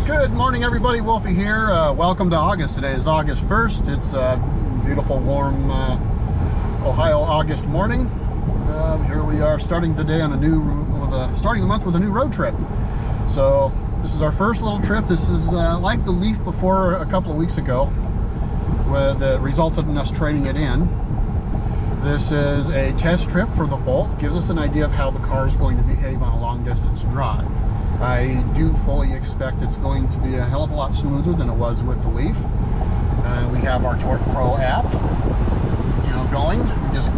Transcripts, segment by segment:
Good morning, everybody. Wolfie here. Welcome to August. Today is August 1st. It's a beautiful, warm Ohio August morning. Here we are starting the day on starting the month with a new road trip. So this is our first little trip. This is like the Leaf before a couple of weeks ago, that resulted in us trading it in. This is a test trip for the Bolt. Gives us an idea of how the car is going to behave on a long distance drive. I do fully expect it's going to be a hell of a lot smoother than it was with the Leaf. We have our Torque Pro app, going.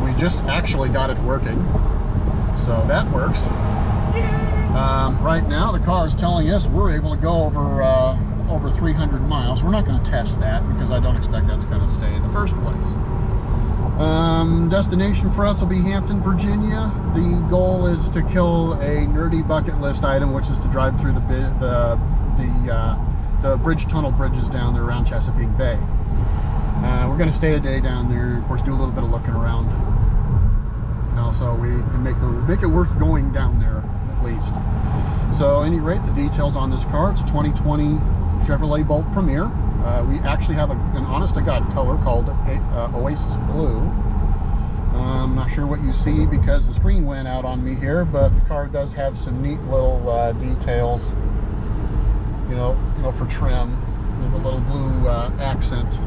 We just actually got it working, so that works. Right now, the car is telling us we're able to go over 300 miles. We're not going to test that because I don't expect that's going to stay in the first place. Destination for us will be Hampton, Virginia. The goal is to kill a nerdy bucket list item, which is to drive through the bridge tunnel bridges down there around Chesapeake Bay. We're going to stay a day down there, of course, do a little bit of looking around. Also, we can make it worth going down there at least. So, at any rate, the details on this car: it's a 2020 Chevrolet Bolt Premier. We actually have an honest-to-God color called Oasis Blue. I'm not sure what you see because the screen went out on me here, but the car does have some neat little details, for trim, with a little blue accent.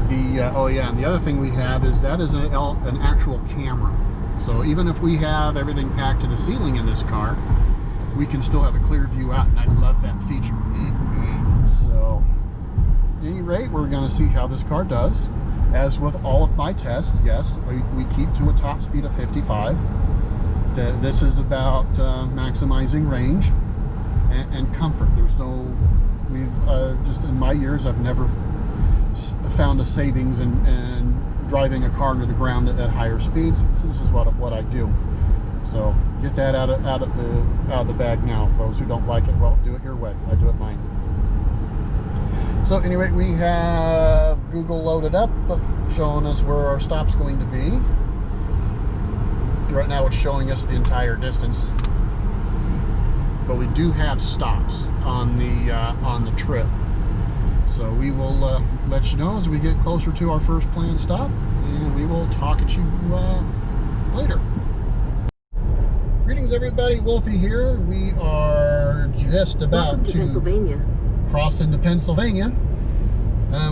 And the other thing we have is that is an actual camera. So even if we have everything packed to the ceiling in this car, we can still have a clear view out, and I love that feature. So, at any rate, we're going to see how this car does. As with all of my tests, yes, we keep to a top speed of 55. This is about maximizing range and comfort. Just in my years, I've never found a savings in driving a car into the ground at higher speeds. So this is what I do. So get that out of the bag now. For those who don't like it, well, do it your way. I do it mine. So anyway, we have Google loaded up, showing us where our stop's going to be. Right now it's showing us the entire distance, but we do have stops on the trip. So we will let you know as we get closer to our first planned stop, and we will talk at you later. Greetings, everybody. Wolfie here. We are just about to Pennsylvania. Cross into Pennsylvania.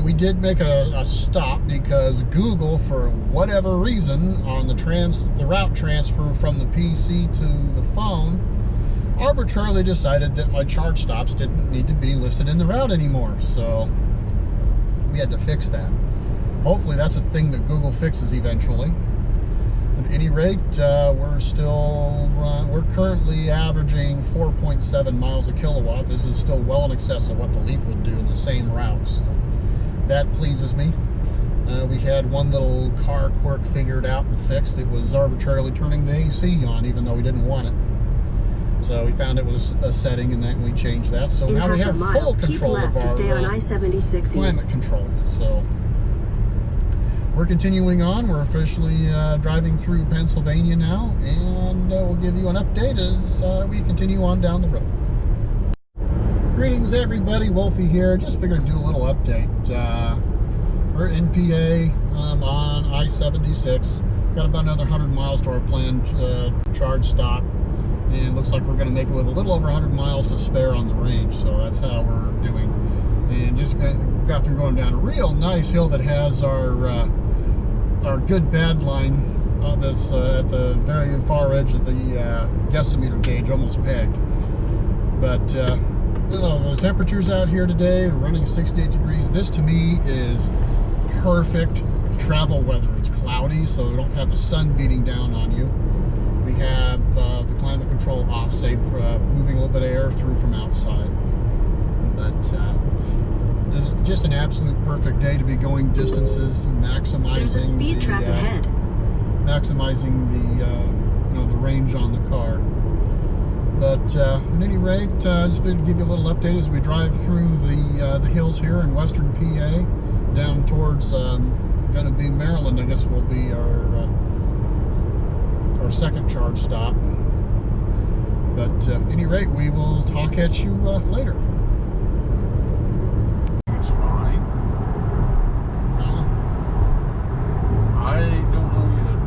We did make a stop because Google, for whatever reason, on the route transfer from the PC to the phone, arbitrarily decided that my charge stops didn't need to be listed in the route anymore. So we had to fix that. Hopefully that's a thing that Google fixes eventually. At any rate, we're currently averaging 4.7 miles a kilowatt. This is still well in excess of what the Leaf would do in the same route. So that pleases me. We had one little car quirk figured out and fixed. It was arbitrarily turning the AC on, even though we didn't want it. So we found it was a setting, and then we changed that. So now we have full control of our climate control. So we're continuing on. We're officially driving through Pennsylvania now, and we'll give you an update as we continue on down the road. Greetings, everybody. Wolfie here. Just figured to do a little update. We're in PA on I-76. Got about another 100 miles to our planned charge stop, and looks like we're going to make it with a little over 100 miles to spare on the range. So that's how we're doing. And just got through going down a real nice hill that has our good bad line that's at the very far edge of the decimeter gauge, almost pegged. But the temperatures out here today, we're running 68 degrees. This to me is perfect travel weather. It's cloudy, so you don't have the sun beating down on you. We have the climate control off, safe, moving a little bit of air through from outside. But this is just an absolute perfect day to be going distances and maximizing. There's a speed trap ahead. Maximizing the range on the car. But at any rate, just to give you a little update as we drive through the hills here in western PA, down towards going to be Maryland. I guess will be our second charge stop. But at any rate, we will talk at you later. It's fine. I don't know yet.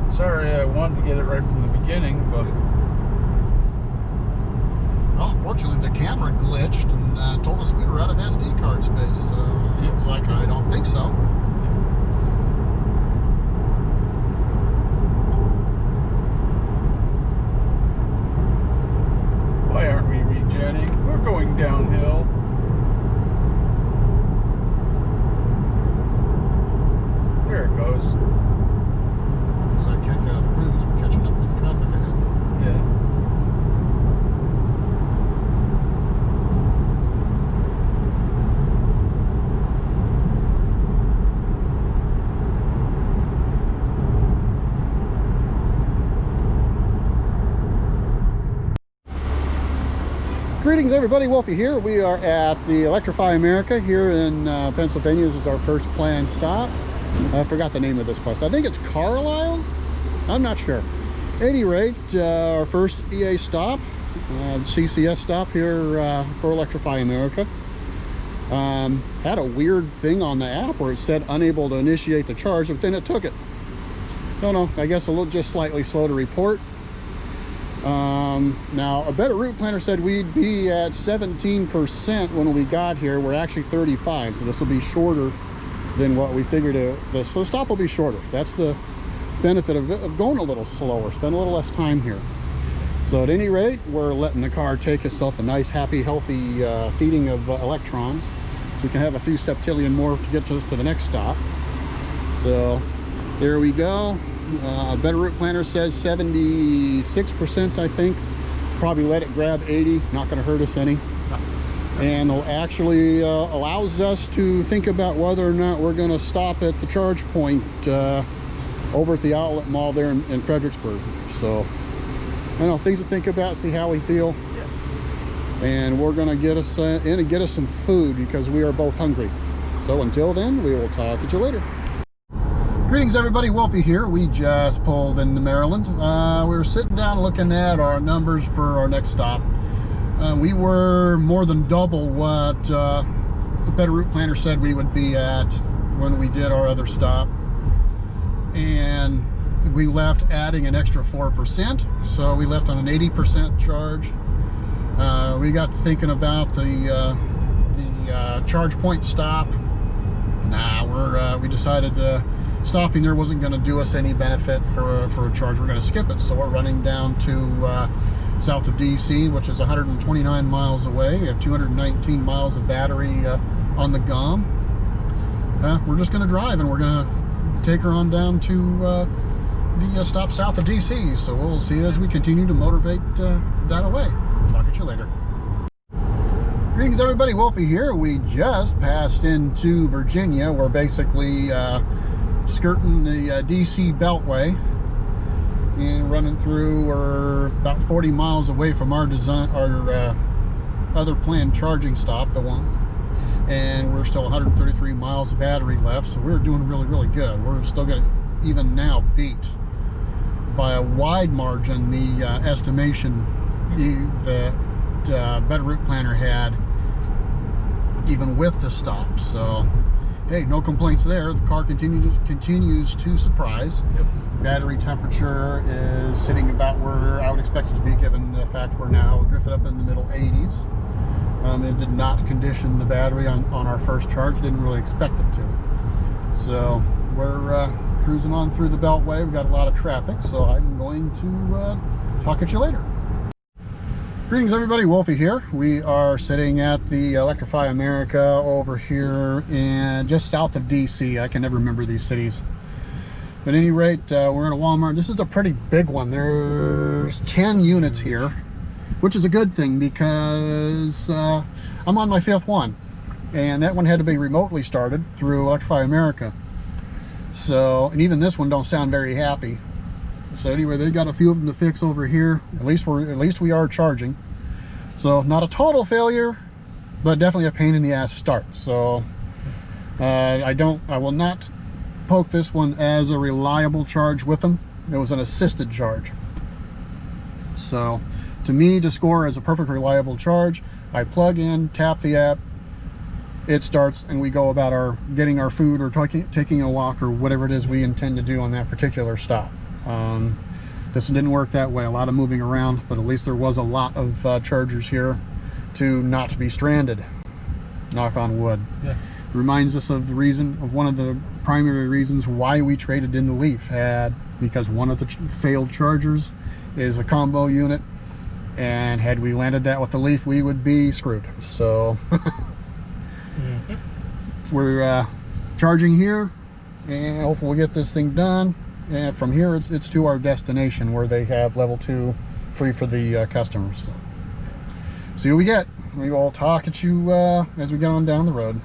Here. Sorry, I wanted to get it right from the beginning, but... Well, fortunately, the camera glitched and told us we were out of SD card space. So it's like, I don't think so. Why aren't we rejetting? We're going downhill. There it goes. As I kick out of cruise, we're catching up with the traffic ahead. Yeah. Greetings everybody, Wolfie here. We are at the Electrify America here in Pennsylvania. This is our first planned stop. I forgot the name of this place. I think it's Carlisle? I'm not sure. At any rate, our first EA stop, CCS stop here for Electrify America. Had a weird thing on the app where it said unable to initiate the charge, but then it took it. Don't know, I guess a little just slightly slow to report. Now a better route planner said we'd be at 17% when we got here. We're actually 35, so this will be shorter than what we figured. The stop will be shorter. That's the benefit of going a little slower, spend a little less time here. So at any rate, we're letting the car take itself a nice, happy, healthy feeding of electrons, so we can have a few septillion more to get us to the next stop. So there we go. A better route planner says 76%, I think. Probably let it grab 80, not going to hurt us any. No. And it actually allows us to think about whether or not we're going to stop at the charge point over at the outlet mall there in Fredericksburg. So I don't know, things to think about, see how we feel. Yeah. And we're going to get us in and get us some food because we are both hungry. So until then, we will talk at you later. Greetings everybody, Wolfie here. We just pulled into Maryland. We were sitting down looking at our numbers for our next stop. We were more than double what the better route planner said we would be at when we did our other stop. And we left adding an extra 4%. So we left on an 80% charge. We got to thinking about the charge point stop. We decided stopping there wasn't going to do us any benefit for a charge. We're going to skip it. So we're running down to south of DC, which is 129 miles away. We have 219 miles of battery on the GOM. We're just going to drive, and we're going to take her on down to the stop south of DC. So we'll see as we continue to motivate that away. Talk at you later. Greetings everybody, Wolfie here. We just passed into Virginia. We're basically skirting the DC Beltway and running through. We're about 40 miles away from our other planned charging stop, the one, and we're still 133 miles of battery left, so we're doing really good. We're still going to even now beat by a wide margin the estimation the better route planner had even with the stop. So hey, no complaints there. The car continues to surprise. Yep. Battery temperature is sitting about where I would expect it to be, given the fact we're now drifted up in the middle 80s. It did not condition the battery on our first charge. Didn't really expect it to. So we're cruising on through the Beltway. We've got a lot of traffic, so I'm going to talk at you later. Greetings everybody, Wolfie here. We are sitting at the Electrify America over here in just south of DC. I can never remember these cities. But at any rate, we're in a Walmart. This is a pretty big one. There's 10 units here, which is a good thing because I'm on my 5th one. And that one had to be remotely started through Electrify America. So, and even this one don't sound very happy. So anyway, they got a few of them to fix over here. At least we are charging. So not a total failure, but definitely a pain in the ass start. So I will not poke this one as a reliable charge with them. It was an assisted charge. So to me, to score as a perfect reliable charge, I plug in, tap the app, it starts, and we go about getting our food or taking a walk or whatever it is we intend to do on that particular stop. This didn't work that way. A lot of moving around, but at least there was a lot of chargers here to not be stranded. Knock on wood. Yeah. Reminds us of one of the primary reasons why we traded in the Leaf, because one of the failed chargers is a combo unit, and had we landed that with the Leaf, we would be screwed. So we're charging here, and hopefully we'll get this thing done, and from here it's to our destination where they have level 2 free for the customers. So see what we get. We will talk at you as we get on down the road.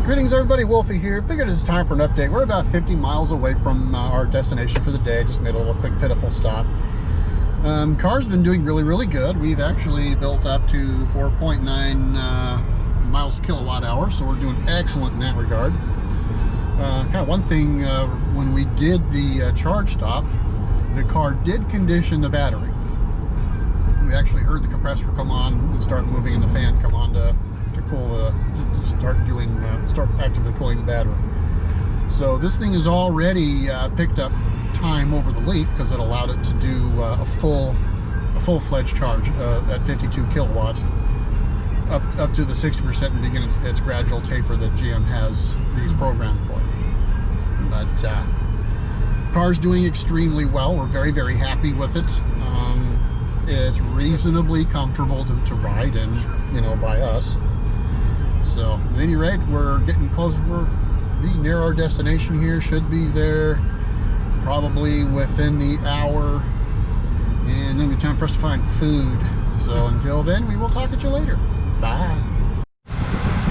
Greetings everybody, Wolfie here. Figured it's time for an update. We're about 50 miles away from our destination for the day. Just made a little quick pitiful stop. Car's been doing really good. We've actually built up to 4.9 miles kilowatt hour, so we're doing excellent in that regard. Kind of one thing, when we did the charge stop, the car did condition the battery. We actually heard the compressor come on and start moving, and the fan come on to cool to start actively cooling the battery. So this thing has already picked up time over the Leaf because it allowed it to do a full-fledged charge at 52 kilowatts up to the 60% and begin its gradual taper that GM has these programmed for. But car's doing extremely well. We're very happy with it. It's reasonably comfortable to ride in, by us. So at any rate, we're getting close. We're near our destination here. Should be there probably within the hour, and then it'll be time for us to find food. So until then, we will talk at you later. Bye.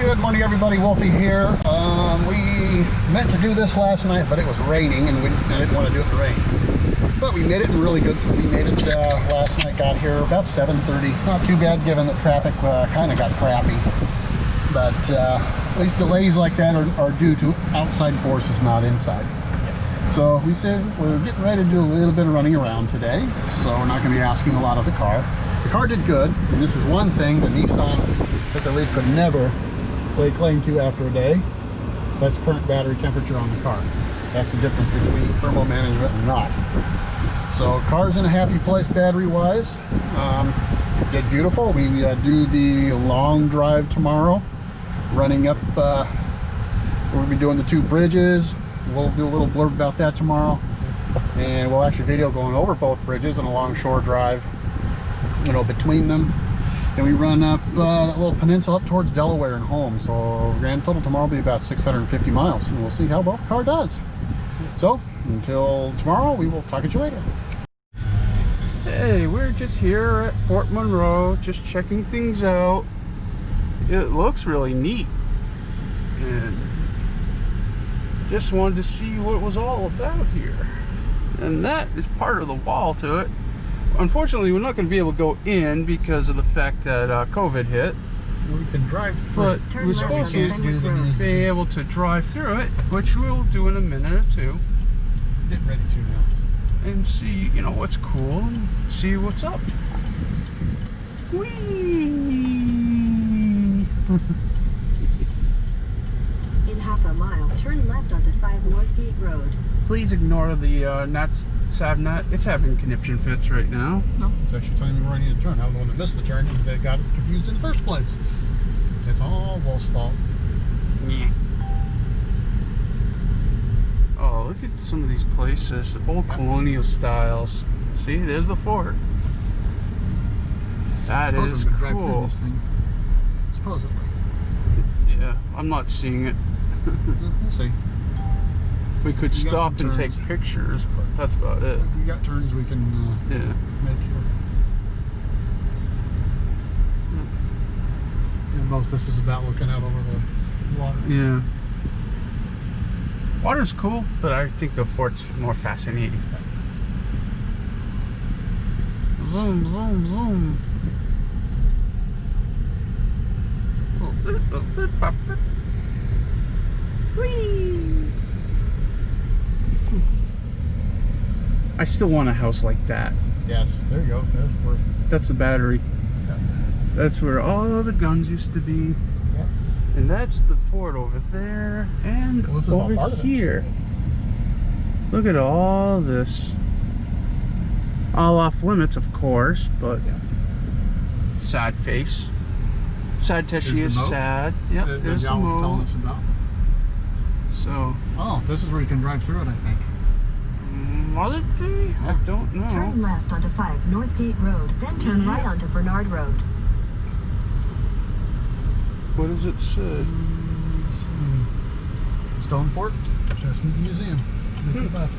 Good morning everybody, Wolfie here. We meant to do this last night, but it was raining, and I didn't want to do it in the rain. But we made it in really good. We made it last night, got here about 7:30. Not too bad given that traffic kind of got crappy. But at least delays like that are due to outside forces, not inside. So we said we're getting ready to do a little bit of running around today, so we're not going to be asking a lot of the car. The car did good, and this is one thing the Nissan that the Leaf could never lay claim to after a day. That's current battery temperature on the car. That's the difference between thermal management and not. So car's in a happy place battery-wise. Did beautiful. We do the long drive tomorrow, running up. We'll be doing the 2 bridges. We'll do a little blurb about that tomorrow, and we'll actually video going over both bridges and a long shore drive, between them. Then we run up that little peninsula up towards Delaware and home. So grand total tomorrow will be about 650 miles, and we'll see how both car does. So until tomorrow, we will talk at you later. Hey, we're just here at Fort Monroe, just checking things out. It looks really neat, and just wanted to see what it was all about here. And that is part of the wall to it. Unfortunately, we're not going to be able to go in because of the fact that COVID hit. Well, we can drive through. But we're supposed to be able to drive through it, which we'll do in a minute or two. Get ready to now. And see, what's cool, and see what's up. Whee! In half a mile, turn left onto 5 Northgate Road. Please ignore the Savnet. It's having conniption fits right now. No, it's actually telling me where I need to turn. I'm the one that missed the turn that got us confused in the first place. It's all Wolf's fault. Yeah. Oh, look at some of these places, the old colonial styles. See, there's the fort. That is cool. Drive through this thing. Supposedly. Yeah, I'm not seeing it. We'll see. We could stop and take pictures, but that's about it. We got turns we can make here. And most of this is about looking out over the water. Yeah. Water's cool, but I think the fort's more fascinating. Zoom, zoom, zoom. Whee! I still want a house like that. Yes, there you go. There's where. That's the battery. Yeah. That's where all the guns used to be. Yeah. And that's the fort over there. And Well, this is all over part of it. here. Look at all this. All off limits, of course, but Yeah. sad face. Sad that she Here's is the moat sad. Yep, that there's the John was telling moat. us about. So, Oh, this is where you can drive through it, I think. will it be? I don't know. Turn left onto 5 Northgate Road, then turn right onto Bernard Road. What does it say? Let's see. Stone Fort, Chesapeake Museum. Make it left.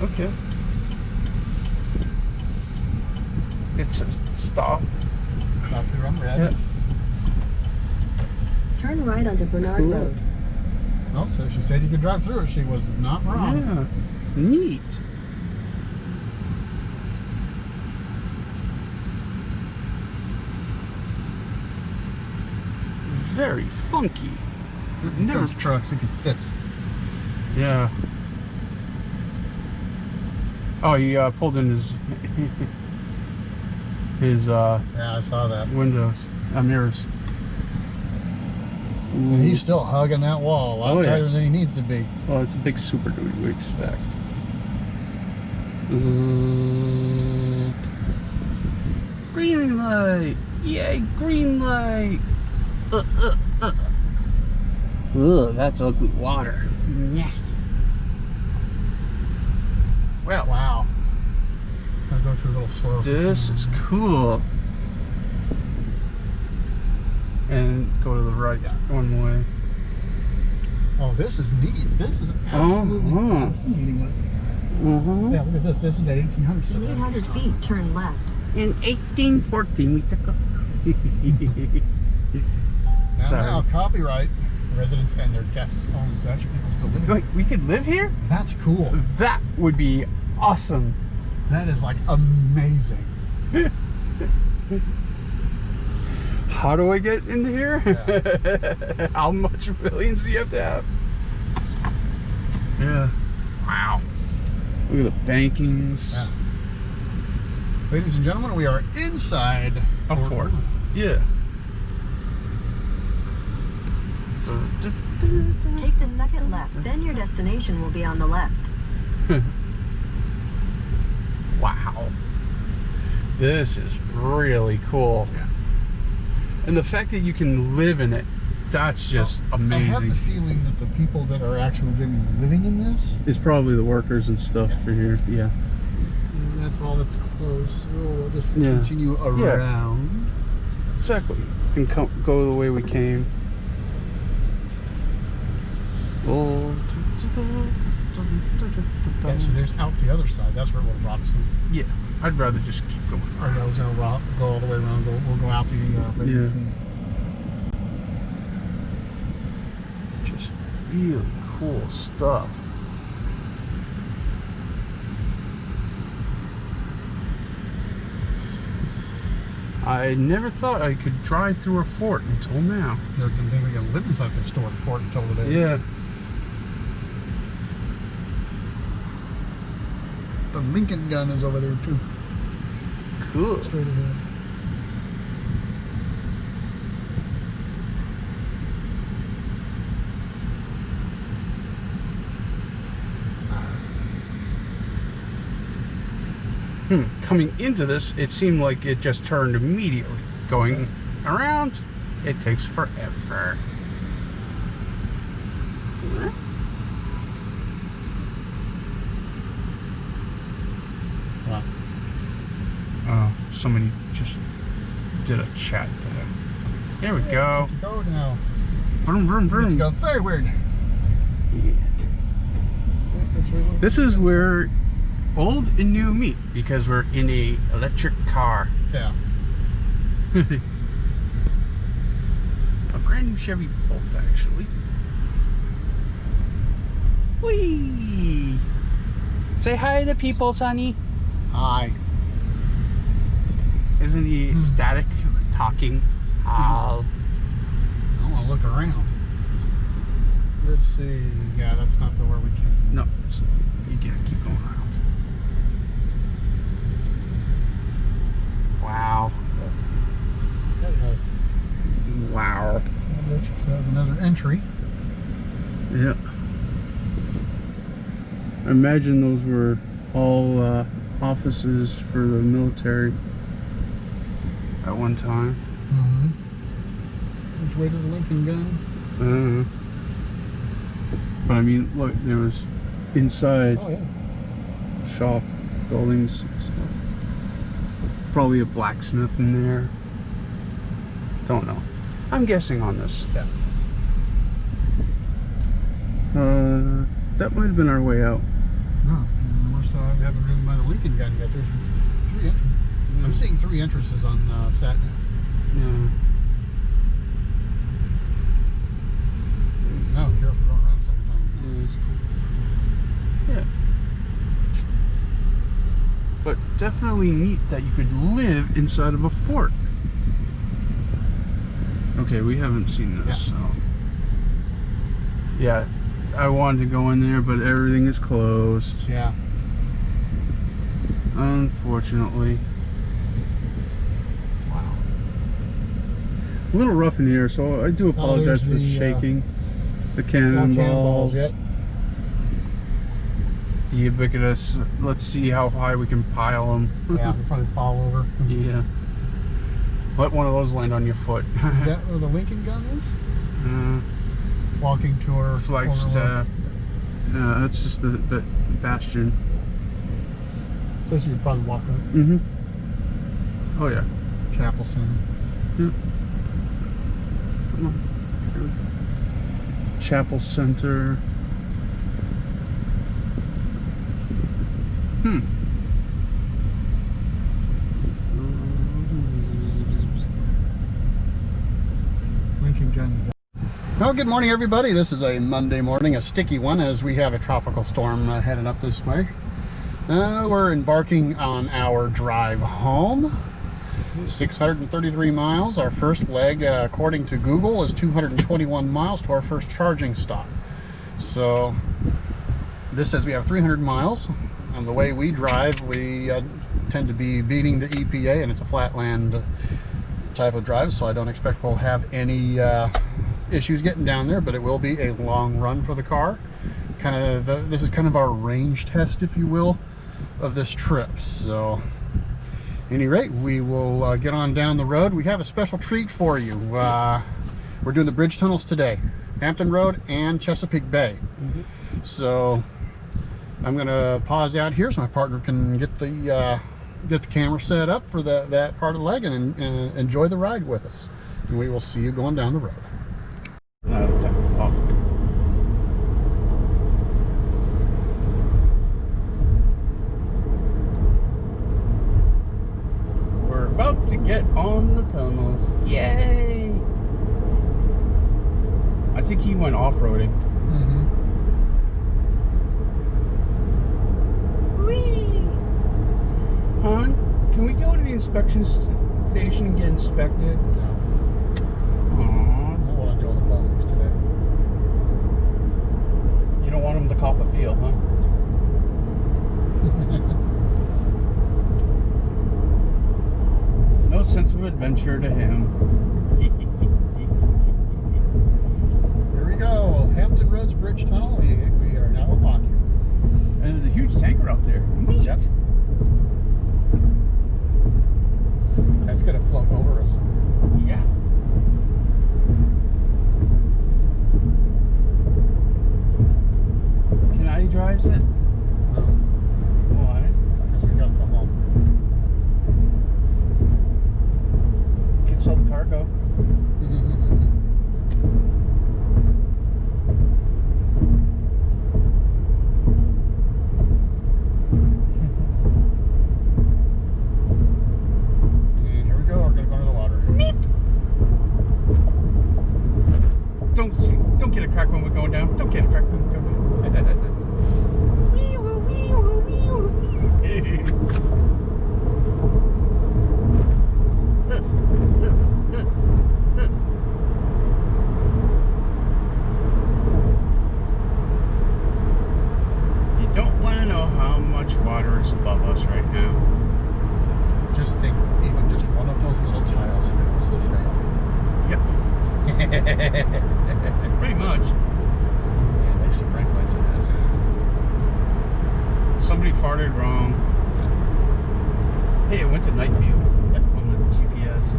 Okay. It's a stop. Stop here on red. Yeah. Turn right onto Bernard Cool. Road. Well, so she said you could drive through it. She was not wrong. Yeah. Neat. Very funky. Here comes the truck, see if he fits. Yeah. Oh, he pulled in his Yeah, I saw that. windows, mirrors. And he's still hugging that wall a lot Oh, yeah. tighter than he needs to be. Oh, it's a big Super Duty, we expect. Green light! Yay, green light! Ugh, that's ugly water. Nasty. Well, Wow. Gotta go through a little slow. this is cool. And go to the right Yeah. one way. Oh, this is neat. This is absolutely Uh-huh. fascinating. Uh-huh. Yeah, look at this. This is that 1800s stuff. In 800 feet, turn left. In 1814, we took a. Now, copyright. Residents and their guests own such. People still live here. Wait, we could live here? That's cool. That would be awesome. That is like amazing. How do I get into here? Yeah. How much millions do you have to have? This is cool. Yeah. Wow. Look at the bankings. Yeah. Ladies and gentlemen, we are inside A fort. Yeah. Take the second left, then your destination will be on the left. Wow. This is really cool. Yeah. And the fact that you can live in it, that's just amazing. I have the feeling that the people that are actually living in this, It's probably the workers and stuff for here. Yeah. that's all that's closed. So we'll just Yeah. continue around. Exactly. And go the way we came. Oh. Yeah, so there's out the other side. That's where it would have brought us in. Yeah. I'd rather just keep going. Or yeah, I was going to go all the way around. We'll go out the way Yeah. between. Just really cool stuff. I never thought I could drive through a fort until now. Never didn't think we could live inside the historic fort until today. Yeah. The Lincoln gun is over there too. Cool. Straight ahead. Coming into this, it seemed like it just turned immediately. Going around, it takes forever. Wow. Oh, somebody just did a chat there. Here we go. Go now. Vroom, vroom, We get to vroom. go forward. That's where we'll- This is where old and new meet because we're in a electric car. Yeah. A brand new Chevy Bolt, actually. Whee! Say hi to people, Sonny. Hi. Isn't he ecstatic, talking? I want to look around. Let's see. Yeah, that's not the where we came. No, you gotta keep going around. Wow. Wow. Which says another entry. Yeah. I imagine those were all offices for the military at one time. Which way to the Lincoln gun? But I mean, look, there was inside Oh yeah. shop buildings and stuff. Probably a blacksmith in there. Don't know. I'm guessing on this. Yeah. That might have been our way out. No, we haven't driven by the Lincoln gun yet. There's 3 entrances. I'm seeing 3 entrances on SatNav. Yeah. No, careful going around the second time. It's cool. Yeah. But definitely neat that you could live inside of a fort. Okay, we haven't seen this, so. Yeah, I wanted to go in there, but everything is closed. Yeah. Unfortunately. Wow. A little rough in here, so I do apologize for the shaking. The cannonballs. Yep. The ubiquitous. Let's see how high we can pile them. Yeah, we'll probably fall over. Yeah. Let one of those land on your foot. Is that where the Lincoln gun is? Walking tour. Flagstaff. That's just the bastion. Place you could probably walk up. Oh yeah. Chapel Center. Yeah. Come on. Here we go. Chapel Center. Lincoln gun is out. Well, good morning, everybody. This is a Monday morning, a sticky one, as we have a tropical storm headed up this way. We're embarking on our drive home. 633 miles. Our first leg, according to Google, is 221 miles to our first charging stop. So this says we have 300 miles. And the way we drive, we tend to be beating the EPA, and it's a flatland type of drive, so I don't expect we'll have any issues getting down there, but it will be a long run for the car. This is kind of our range test, if you will, of this trip. So at any rate, we will get on down the road. We have a special treat for you. We're doing the bridge tunnels today, Hampton Road and Chesapeake Bay. So I'm gonna pause out here so my partner can get the camera set up for that part of the leg and enjoy the ride with us. And we will see you going down the road. We're about to get on the tunnels. Yay! I think he went off-roading. Hon, can we go to the inspection station and get inspected? No. I don't want to deal with the police today. You don't want him to cop a feel, huh? No sense of adventure to him. Here we go. Hampton Roads Bridge Tunnel. We are now upon you. And there's a huge tanker out there. Neat. Yep. That's gonna float over us. Yeah. Can I drive it? No. Why? Because we gotta come home. Can sell the cargo. Don't get a crack when we're going down. Don't get a crack when we're going down. Wee-woo, wee-woo. to know how much water is above us right now. Just think, even just one of those little tiles, if it was to fail. Yep. Pretty much. Man, I see brake lights ahead. Somebody farted wrong. Hey, it went to night view on the GPS.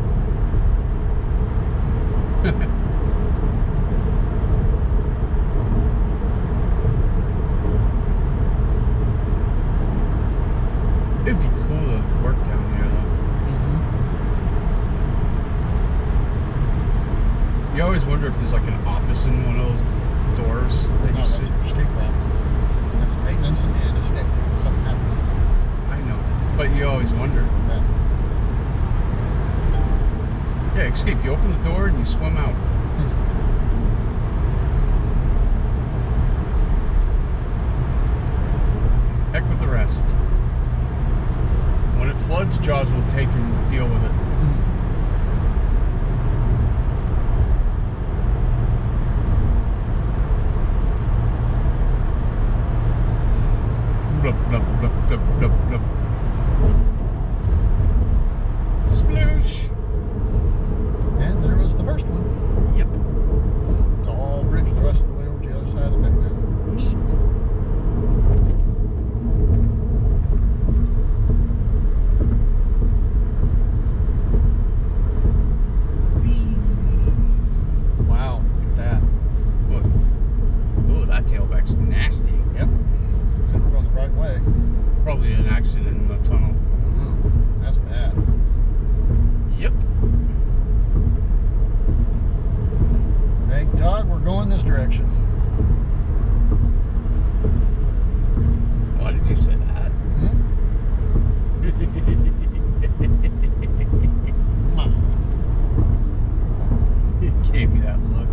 It'd be cool to work down here, though. You always wonder if there's like an office in one of those doors that No, you that's see. an escape route. That's maintenance and escape. If something happens. I know, but you always wonder. Yeah. Yeah, escape. You open the door and you swim out. Heck with the rest. When it floods, Jaws will take and deal with it. Blub, blub, blub, blub, blub, blub. Sploosh! And there was the first one. Yep. It's all bridged the rest of the way over to the other side of the bend now. Neat. Wow, look at that. Oh, that tailback's nasty. Yep. So we're going the right way. Probably an accident in the tunnel. That's bad. Yep. Thank God we're going this direction. Why did you say that? It gave me that look.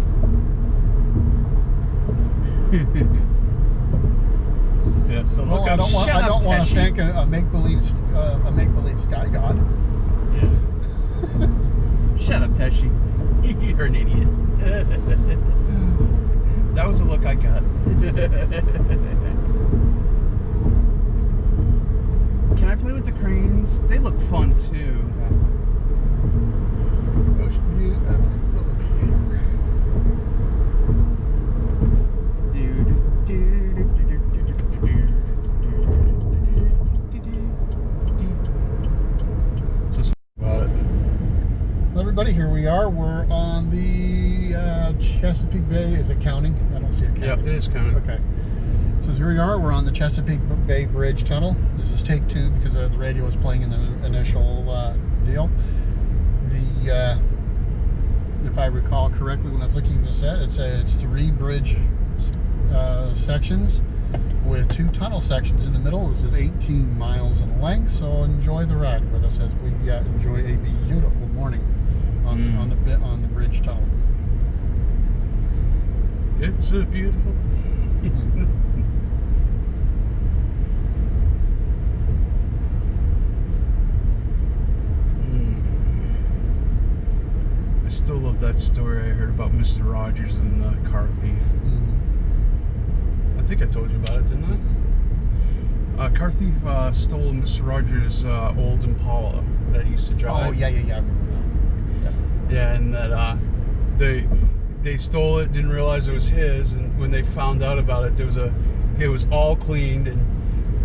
The look Well, I of, don't want. "Shut I up, don't want to Teshi." thank a make-believe sky god. Yeah. Shut up, Teshi. You're an idiot. That was the look I got. Can I play with the cranes? They look fun too. Ocean view. Everybody, here we are. We're on the Chesapeake Bay. Is it counting? I don't see it counting. Yeah, it is counting. Okay. So here we are. We're on the Chesapeake Bay Bridge Tunnel. This is take 2 because the radio was playing in the initial deal. If I recall correctly, when I was looking at the set, it said it's 3 bridge sections with 2 tunnel sections in the middle. This is 18 miles in length, so enjoy the ride with us as we enjoy a beautiful morning on the bridge tunnel. It's a beautiful. I still love that story I heard about Mr. Rogers and the car thief. I think I told you about it, didn't I? Car thief stole Mr. Rogers' old Impala that he used to drive. Oh, yeah, I remember that. Yeah, and that they stole it, didn't realize it was his, and when they found out about it, it was all cleaned and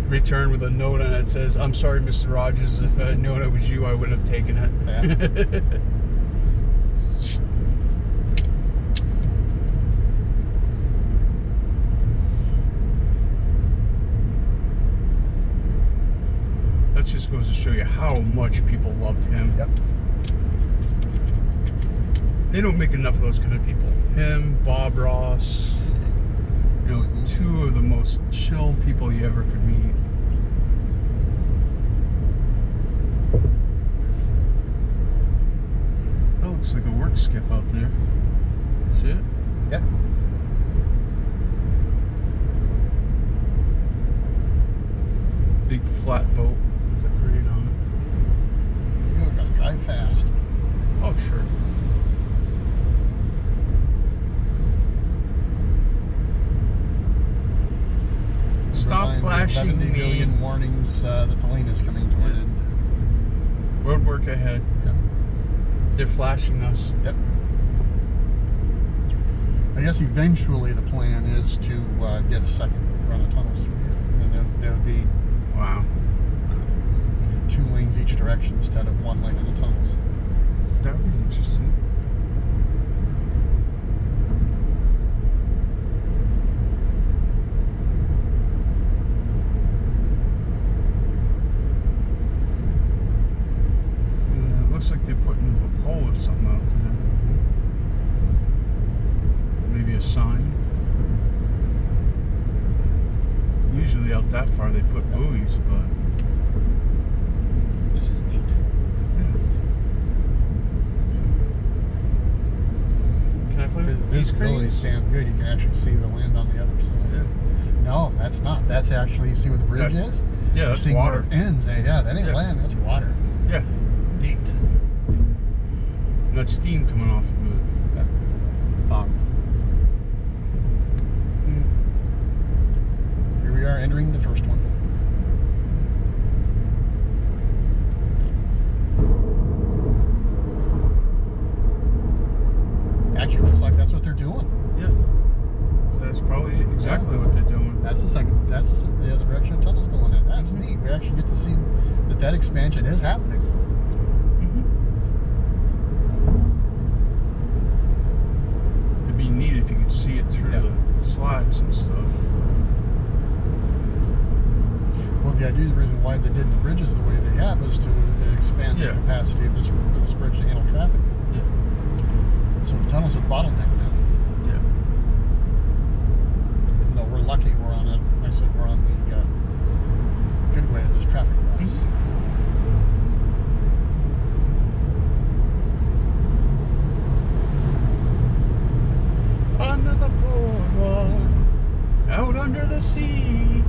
returned with a note on it that says, "I'm sorry, Mr. Rogers, if I had known it was you, I wouldn't have taken it." Yeah. That just goes to show you how much people loved him. Yep. They don't make enough of those kind of people. Him, Bob Ross, 2 of the most chill people you ever could meet. That looks like a work skiff out there. See it? Yep. Big flat boat with a crane on You gotta drive fast. it. Oh, sure. Stop remind me, flashing 70 me. billion warnings that the lane is coming to an end. Road work ahead. Yep. They're flashing us. Yep. I guess eventually the plan is to get a second run of tunnels through here. And there would be Wow. 2 lanes each direction instead of 1 lane in the tunnels. That would be interesting. Yeah, it looks like they're putting up a pole or something out there. Maybe a sign. Usually out that far they put buoys, but This is neat. can I play with these Visibility is screens? damn good. You can actually see the land on the other side. Yeah. No, that's not. That's actually, you see where the bridge is? Yeah, You're that's seeing water. where it ends. Yeah, that ain't Yeah. land, that's water. Yeah. Neat. And that steam coming off of it. Yeah. Fog. Here we are entering the first one. Actually, looks like that's what they're doing. Yeah. So that's probably exactly what they're doing. That's the second. That's the other direction the tunnel's going in. That's Mhm. neat. We actually get to see that expansion is happening. It'd be neat if you could see it through Yeah. the slats and stuff. Well, the reason why they did the bridges the way they have is to expand the Yeah. capacity of this bridge to handle traffic. Yeah. So the tunnel's a bottleneck now. Yeah. No, we're lucky. We're on it. Like I said, we're on the good way of this traffic wise. Mhm. Under the boardwalk, out under the sea.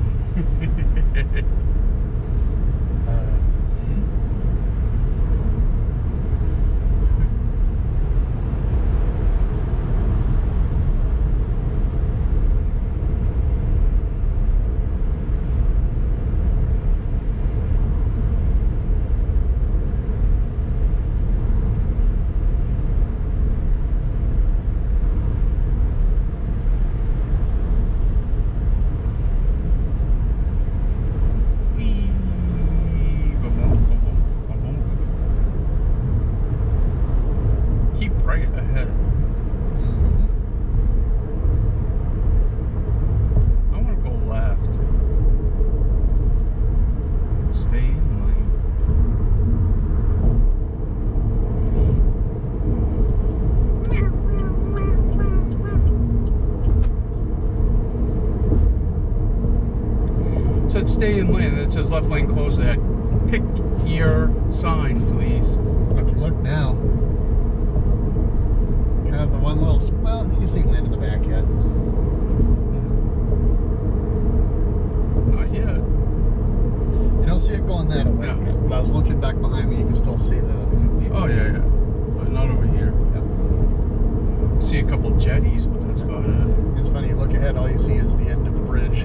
Keep right ahead. I want to go left. Stay in lane. It said stay in lane. It says left lane closed ahead. Pick your sign, please. If you look now, kind of the one little, well, you see land in the back yet. Not yet. You don't see it going that way No. yet. But I was looking back behind me, you can still see the. Oh yeah, yeah. But not over here. Yep. See a couple jetties, but that's about it. It's funny, you look ahead, all you see is the end of the bridge.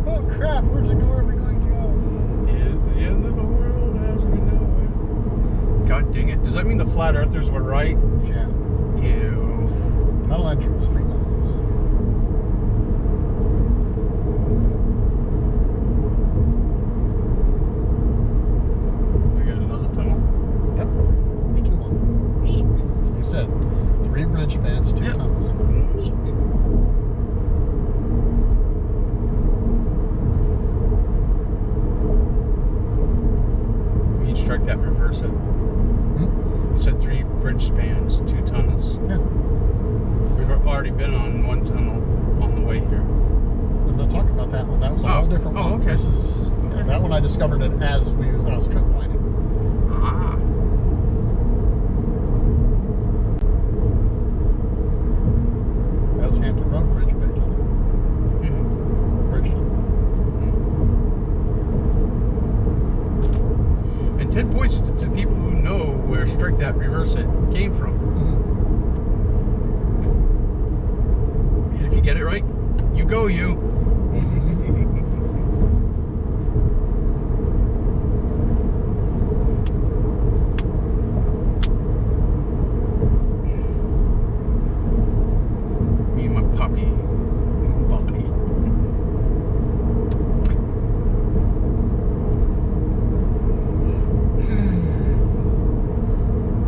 Oh crap, where's it go? Where are we going to go? It's the end of the world as we know it. God dang it. Does that mean the flat earthers were right? Yeah. Ew. Tunnel entrance, 3 miles. We got another tunnel. Yep. There's 2 on. Neat. You said 3 bridge spans, 2 Yep. tunnels. Neat. You strike that, reverse it. You said 3 bridge spans, 2 tunnels. Yeah. We've already been on 1 tunnel on the way here. I'm not talking about that one. That was a whole different one. Okay. This is that one. I discovered it as I was trip planning. Ah. That was Hampton Road Bridge Bay Tunnel. Bridge tunnel. And 10 points to people who know where strike that, reverse it came from. And if you get it right, You go, you. Me and my puppy body.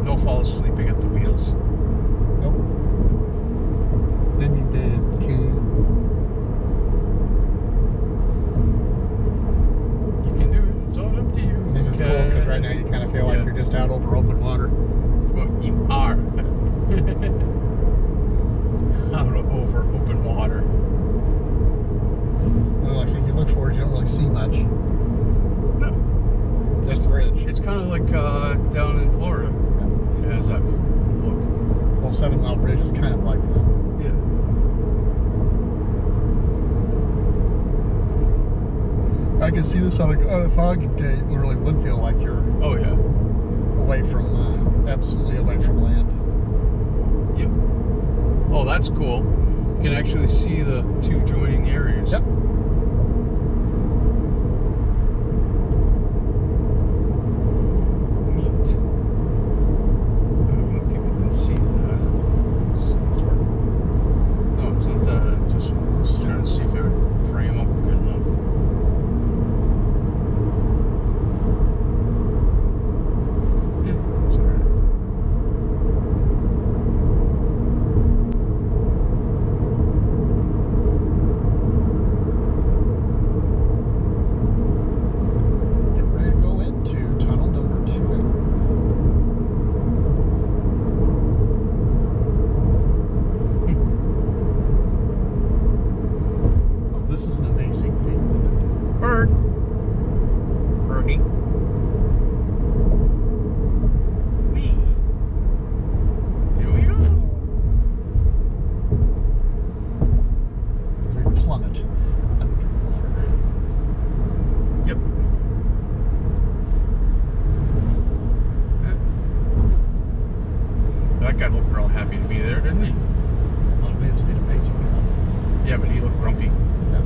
No fall sleeping at the wheels. Nope. Then you did, kid. You can do it. It's all up to you. This is cool because right now you kind of feel like you're just out over open water. Well, you are. Out over open water. Well, like I said, you look forward, you don't really see much. No. Just the bridge. It's kind of like down in Florida. It has that look. Well, 7 Mile Bridge is kind of like that. Yeah. I can see this on a foggy day. It literally would feel like you're Oh, yeah. away from, absolutely away from land. Yep. Oh, that's cool. You can actually see the two joining areas. Yep. Neat. I don't know if people can see that. What's working? No, it's not that. Just trying to see if it would frame up good enough. Yeah, it's alright. Getting ready to go into tunnel number 2. Oh, this is an amazing feat that they did. Bird. Birdie. Whee. Here we go. We plummet under the water. Yep. That guy looked real happy to be there, didn't he? Oh, man, it's been an amazing job. Yeah, but he looked grumpy. Yeah.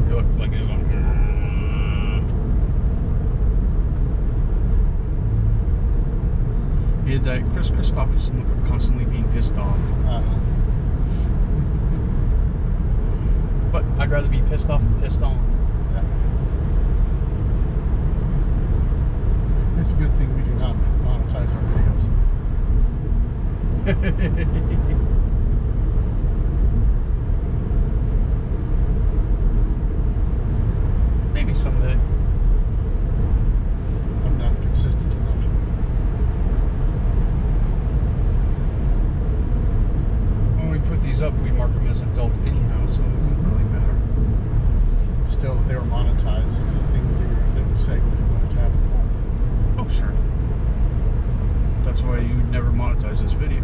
He looked like he was going, He had that Chris Christopherson look of constantly being pissed off. But I'd rather be pissed off than pissed on. Yeah. It's a good thing we do not monetize our videos. Maybe someday. I'm not consistent enough. When we put these up, we mark them as adult anyhow, so it doesn't really matter. Still, if they were monetized, some of the things that you say would have to happen. Oh, sure. That's why you would never monetize this video.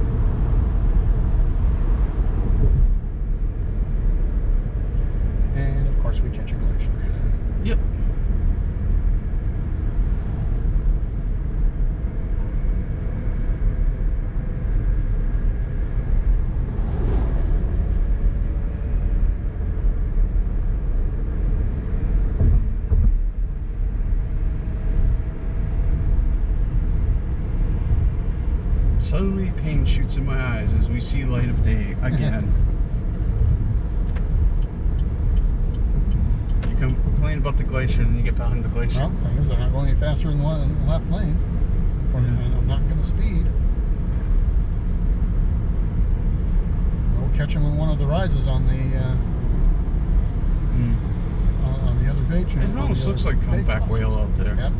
And of course, we catch a glacier. Yep. Suddenly pain shoots in my eyes as we see light of day again. You complain about the glacier and you get behind the glacier. Well, thing is, they're not going any faster in the left lane. And I'm not going to speed. We'll catch them in one of the rises on the on the other bay channel. It almost looks like humpback whale out there. Yep.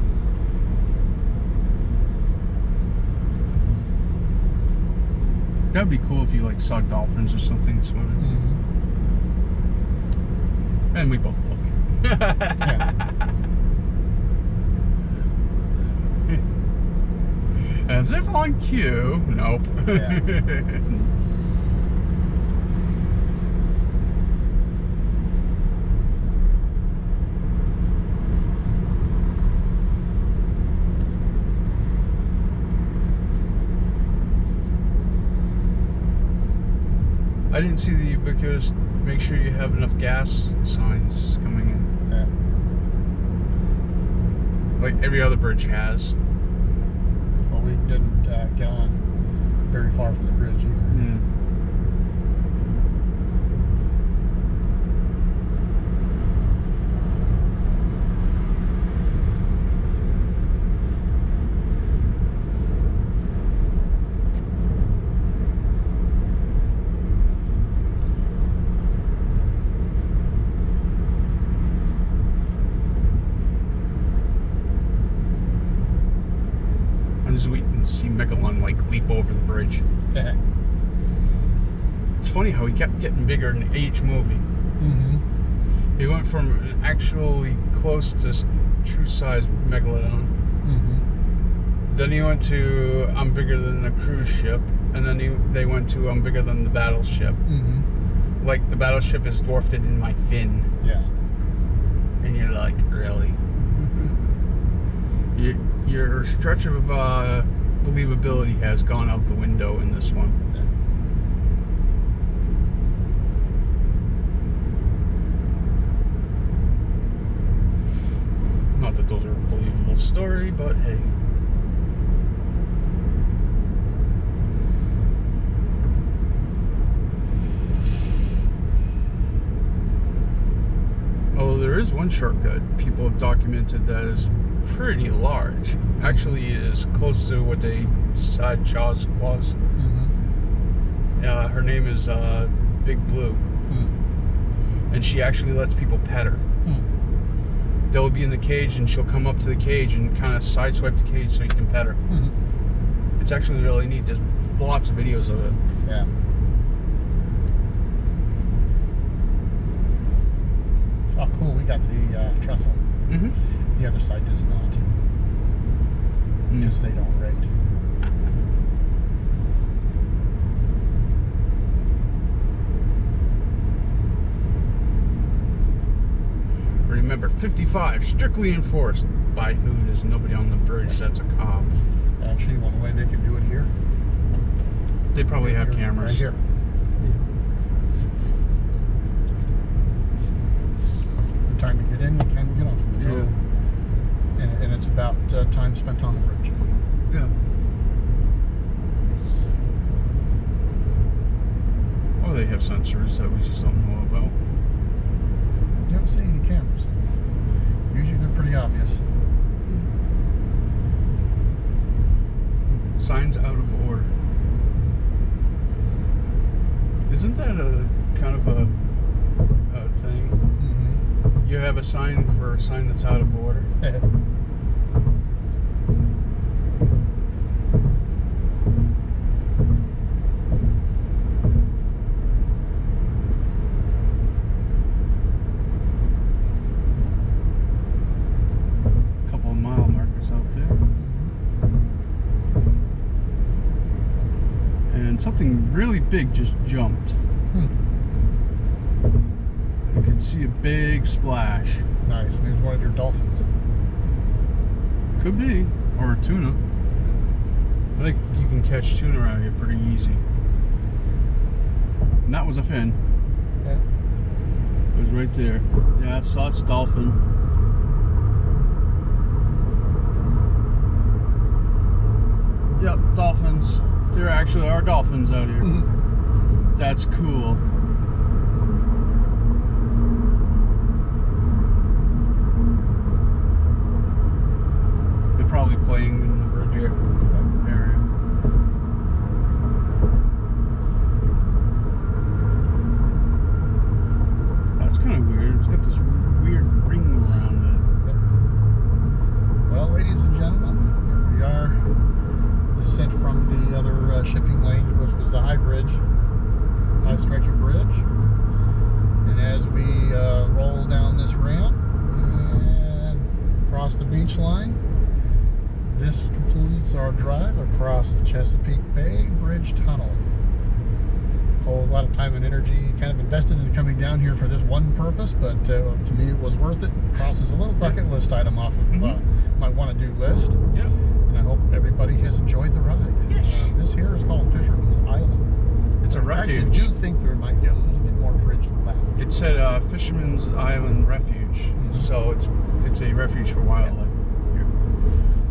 That'd be cool if you like saw dolphins or something swimming. Mm-hmm. And we both look. As if on cue. Nope. Yeah. I didn't see the ubiquitous make sure you have enough gas signs coming in. Yeah. Like every other bridge has. Well, we didn't get on very far from the bridge either. Yeah. I'm just waiting to see Megalon like leap over the bridge. Yeah. It's funny how he kept getting bigger in each movie. Mm-hmm. He went from an actually close to true size Megalodon. Mm-hmm. Then he went to I'm bigger than a cruise ship, and then they went to I'm bigger than the battleship. Mm-hmm. Like the battleship is dwarfed in my fin, Yeah. and you're like, really? Your stretch of believability has gone out the window in this one. Yeah. Not that those are a believable story, but hey. Although there is one shark that people have documented that is pretty large. Actually is close to what they decided Jaws was. Mm-hmm. Her name is Big Blue. Mm-hmm. And she actually lets people pet her. Mm-hmm. They'll be in the cage and she'll come up to the cage and kind of sideswipe the cage so you can pet her. Mm-hmm. It's actually really neat. There's lots of videos of it. Yeah. Oh, cool. We got the trestle. Mm-hmm. The other side does not. Because they don't rate. Remember, 55, strictly enforced. By who? There's nobody on the bridge that's a cop. Actually, one way they can do it here. They probably have Here, cameras. Right here. What time to get in, what time to get off. We know. And it's about time spent on the bridge. Yeah. Oh, they have sensors that we just don't know about. You don't see any cameras. Usually they're pretty obvious. Signs out of order. Isn't that a kind of a thing? Mm-hmm. You have a sign for a sign that's out of order. Couple of mile markers out there. And something really big just jumped. You could see a big splash. Nice. Maybe it's one of your dolphins. Could be. Or a tuna. I think you can catch tuna around here pretty easy. And that was a fin. Yeah. It was right there. Yeah, I saw it's dolphin. Yep, dolphins. There actually are dolphins out here. Mm-hmm. That's cool. They're probably playing in the bridge area. That's kind of weird. It's got this weird ring around Well, ladies and gentlemen, here we are. Descent from the other shipping lane, which was the high stretch of bridge. And as we roll down this ramp and cross the beach line, this completes our drive across the Chesapeake Bay Bridge Tunnel. A whole lot of time and energy kind of invested into coming down here for this one purpose, but to me it was worth it. Crosses a little bucket list item off of my want-to-do list. it. Yeah. And I hope everybody has enjoyed the ride. Yes. This here is called Fisherman's Island. It's a I actually refuge. do think there might be a little bit more bridge left. It said Fisherman's Island Refuge, so it's a refuge for wildlife here,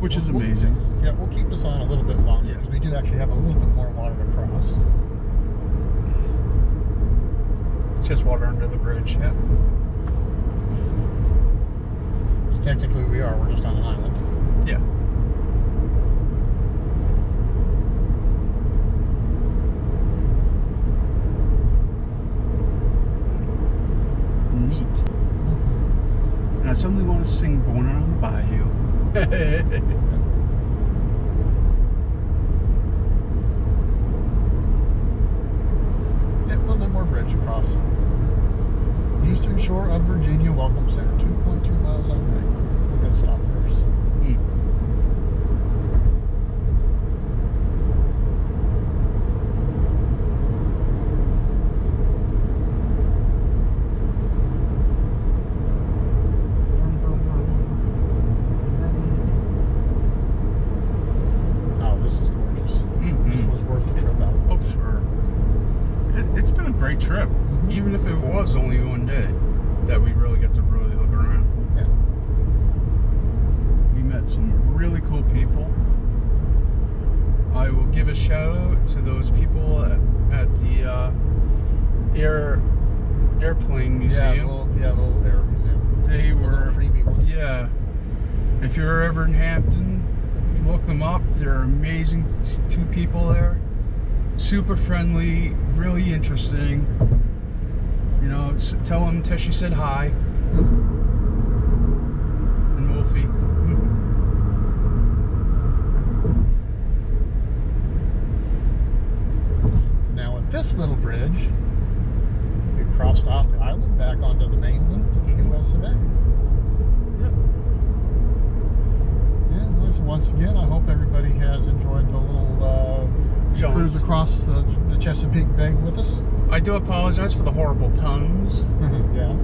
which is amazing. Yeah, we'll keep this on a little bit longer because we do actually have a little bit more water to cross. Just water under the bridge. Yep. Because technically we're just on an island. Yeah. Neat. And I suddenly want to sing Born on the Bayou. Yeah, a little bit more bridge across. Eastern shore of Virginia Welcome Center, 2.2 miles on right. We're going to stop there. Oh, this is gorgeous. This was worth the trip out. Oh, sure. It's been a great trip, even if it was only one day that we really get to really look around. Yeah. We met some really cool people. I will give a shout out to those people at the airplane museum. Yeah, the little air museum. They The were, little freebie one. yeah. If you're ever in Hampton, look them up. They're amazing. Two people there, super friendly, really interesting. You know, tell them Teshy said hi. And Wolfie. Now at this little bridge, we crossed off the island back onto the mainland US of A. Yep. And listen, once again, I hope everybody has enjoyed the little cruise across the Chesapeake Bay with us. I do apologize for the horrible puns. Yeah.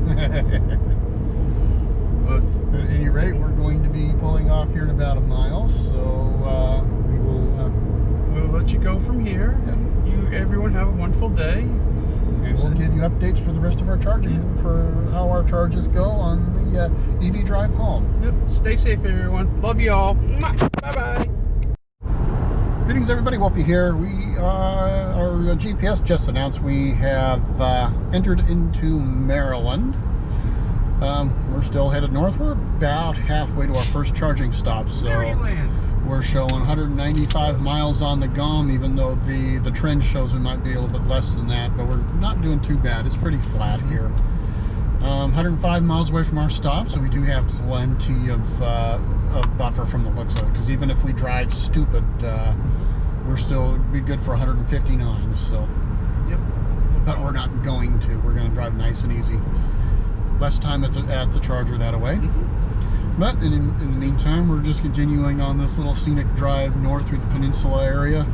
But At any rate, we're going to be pulling off here in about a mile, so we will. we'll let you go from here. Yep. Everyone have a wonderful day. And we'll give you updates for the rest of our charging, for how our charges go on the EV drive home. Yep. Stay safe, everyone. Love you all. Bye-bye. Greetings, everybody. Wolfie here. Our GPS just announced we have entered into Maryland. We're still headed north. We're about halfway to our first charging stop, so Maryland. we're showing 195 miles on the GOM, even though the trend shows we might be a little bit less than that, but we're not doing too bad. It's pretty flat here. 105 miles away from our stop, so we do have plenty of buffer from the looks of it, because even if we drive stupid, we're still be good for 159. So, Yep. but we're not going to. We're going to drive nice and easy. Less time at the charger that way. But in the meantime, we're just continuing on this little scenic drive north through the peninsula area.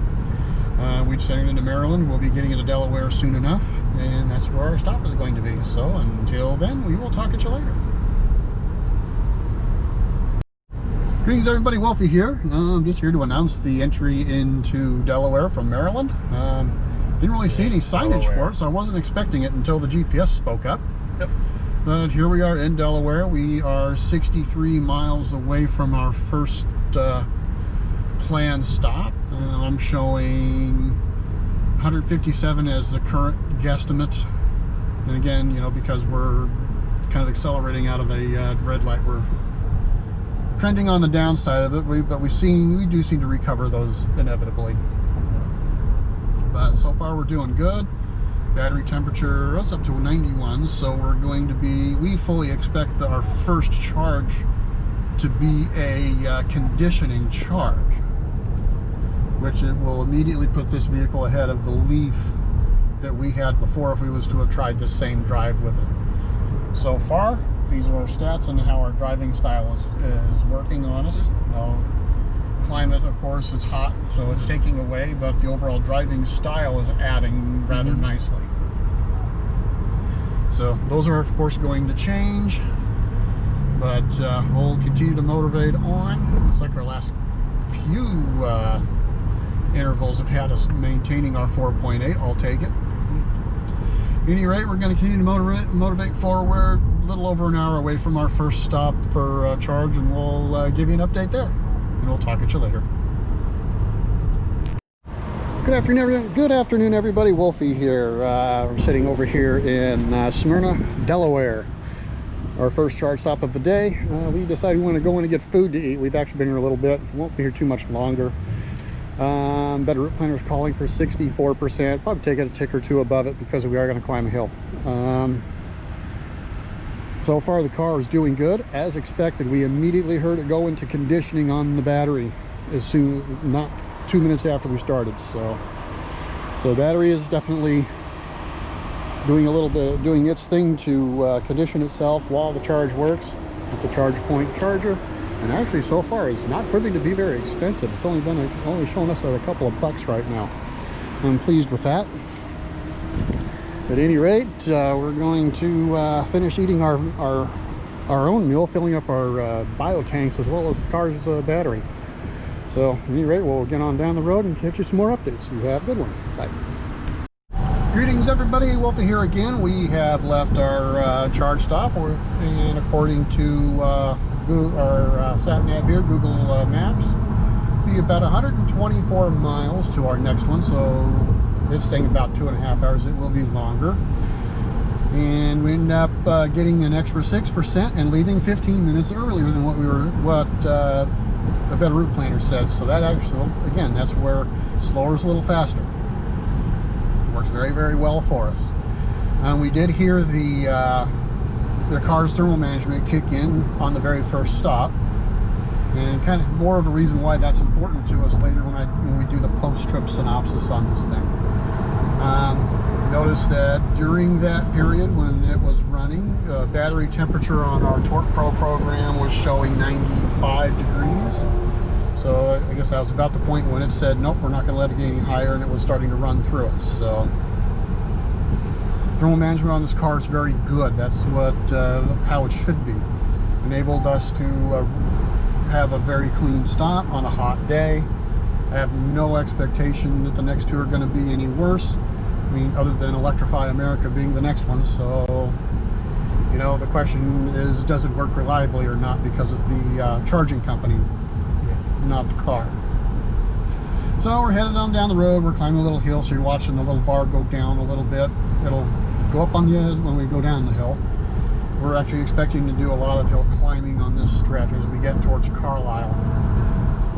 We just entered into Maryland. We'll be getting into Delaware soon enough, and that's where our stop is going to be. So until then, we will talk at you later. Greetings, everybody. Wolfie here. I'm just here to announce the entry into Delaware from Maryland. Didn't really see any signage for it, so I wasn't expecting it until the GPS spoke up. Yep. But here we are in Delaware. We are 63 miles away from our first planned stop. I'm showing 157 as the current guesstimate. And again, you know, because we're kind of accelerating out of a red light, we're trending on the downside of it. But we do seem to recover those inevitably. But so far we're doing good. Battery temperature is up to 91, so we're going to be, we fully expect that our first charge to be a conditioning charge, which it will immediately put this vehicle ahead of the Leaf that we had before if we was to have tried the same drive with it. So far, these are our stats on how our driving style is working on us. Well, climate, of course, it's hot, so it's taking away, but the overall driving style is adding rather nicely. So those are, of course, going to change, but we'll continue to motivate on. It's like our last few intervals have had us maintaining our 4.8. I'll take it. At any rate, we're going to continue to motivate forward. A little over an hour away from our first stop for charge, and we'll give you an update there. And we'll talk at you later. Good afternoon, everybody. Wolfie here. We're sitting over here in Smyrna, Delaware. Our first charge stop of the day. We decided we want to go in and get food to eat. We've actually been here a little bit. Won't be here too much longer. Better route planner's calling for 64%. Probably take it a tick or two above it because we are going to climb a hill. So far the car is doing good as expected. We immediately heard it go into conditioning on the battery as soon, not 2 minutes after we started. So the battery is definitely doing its thing to condition itself while the charge works. It's a charge point charger, and actually so far it's not proving to be very expensive. It's only showing us at a couple of bucks right now. I'm pleased with that. At any rate, we're going to finish eating our own meal, filling up our bio tanks as well as the car's battery. So at any rate, we'll get on down the road and catch you some more updates. You have a good one. Bye. Greetings, everybody. Wolfie here again. We have left our charge stop, and according to our sat nav here, Google Maps, be about 124 miles to our next one. So it's saying about 2.5 hours. It will be longer, and we end up getting an extra 6% and leaving 15 minutes earlier than what a better route planner said. So that actually, again, that's where slower is a little faster. Works very, very well for us. We did hear the car's thermal management kick in on the very first stop, and kind of more of a reason why that's important to us later when we do the post-trip synopsis on this thing. Notice that during that period when it was running, battery temperature on our Torque Pro program was showing 95 degrees. So I guess that was about the point when it said, nope, we're not going to let it get any higher, and it was starting to run through it. So thermal management on this car is very good. That's what how it should be. Enabled us to have a very clean stop on a hot day. I have no expectation that the next two are going to be any worse. I mean, other than Electrify America being the next one. So, you know, the question is, does it work reliably or not because of the charging company, not the car. So we're headed on down the road. We're climbing a little hill, so you're watching the little bar go down a little bit. It'll go up on the edge when we go down the hill. We're actually expecting to do a lot of hill climbing on this stretch as we get towards Carlisle.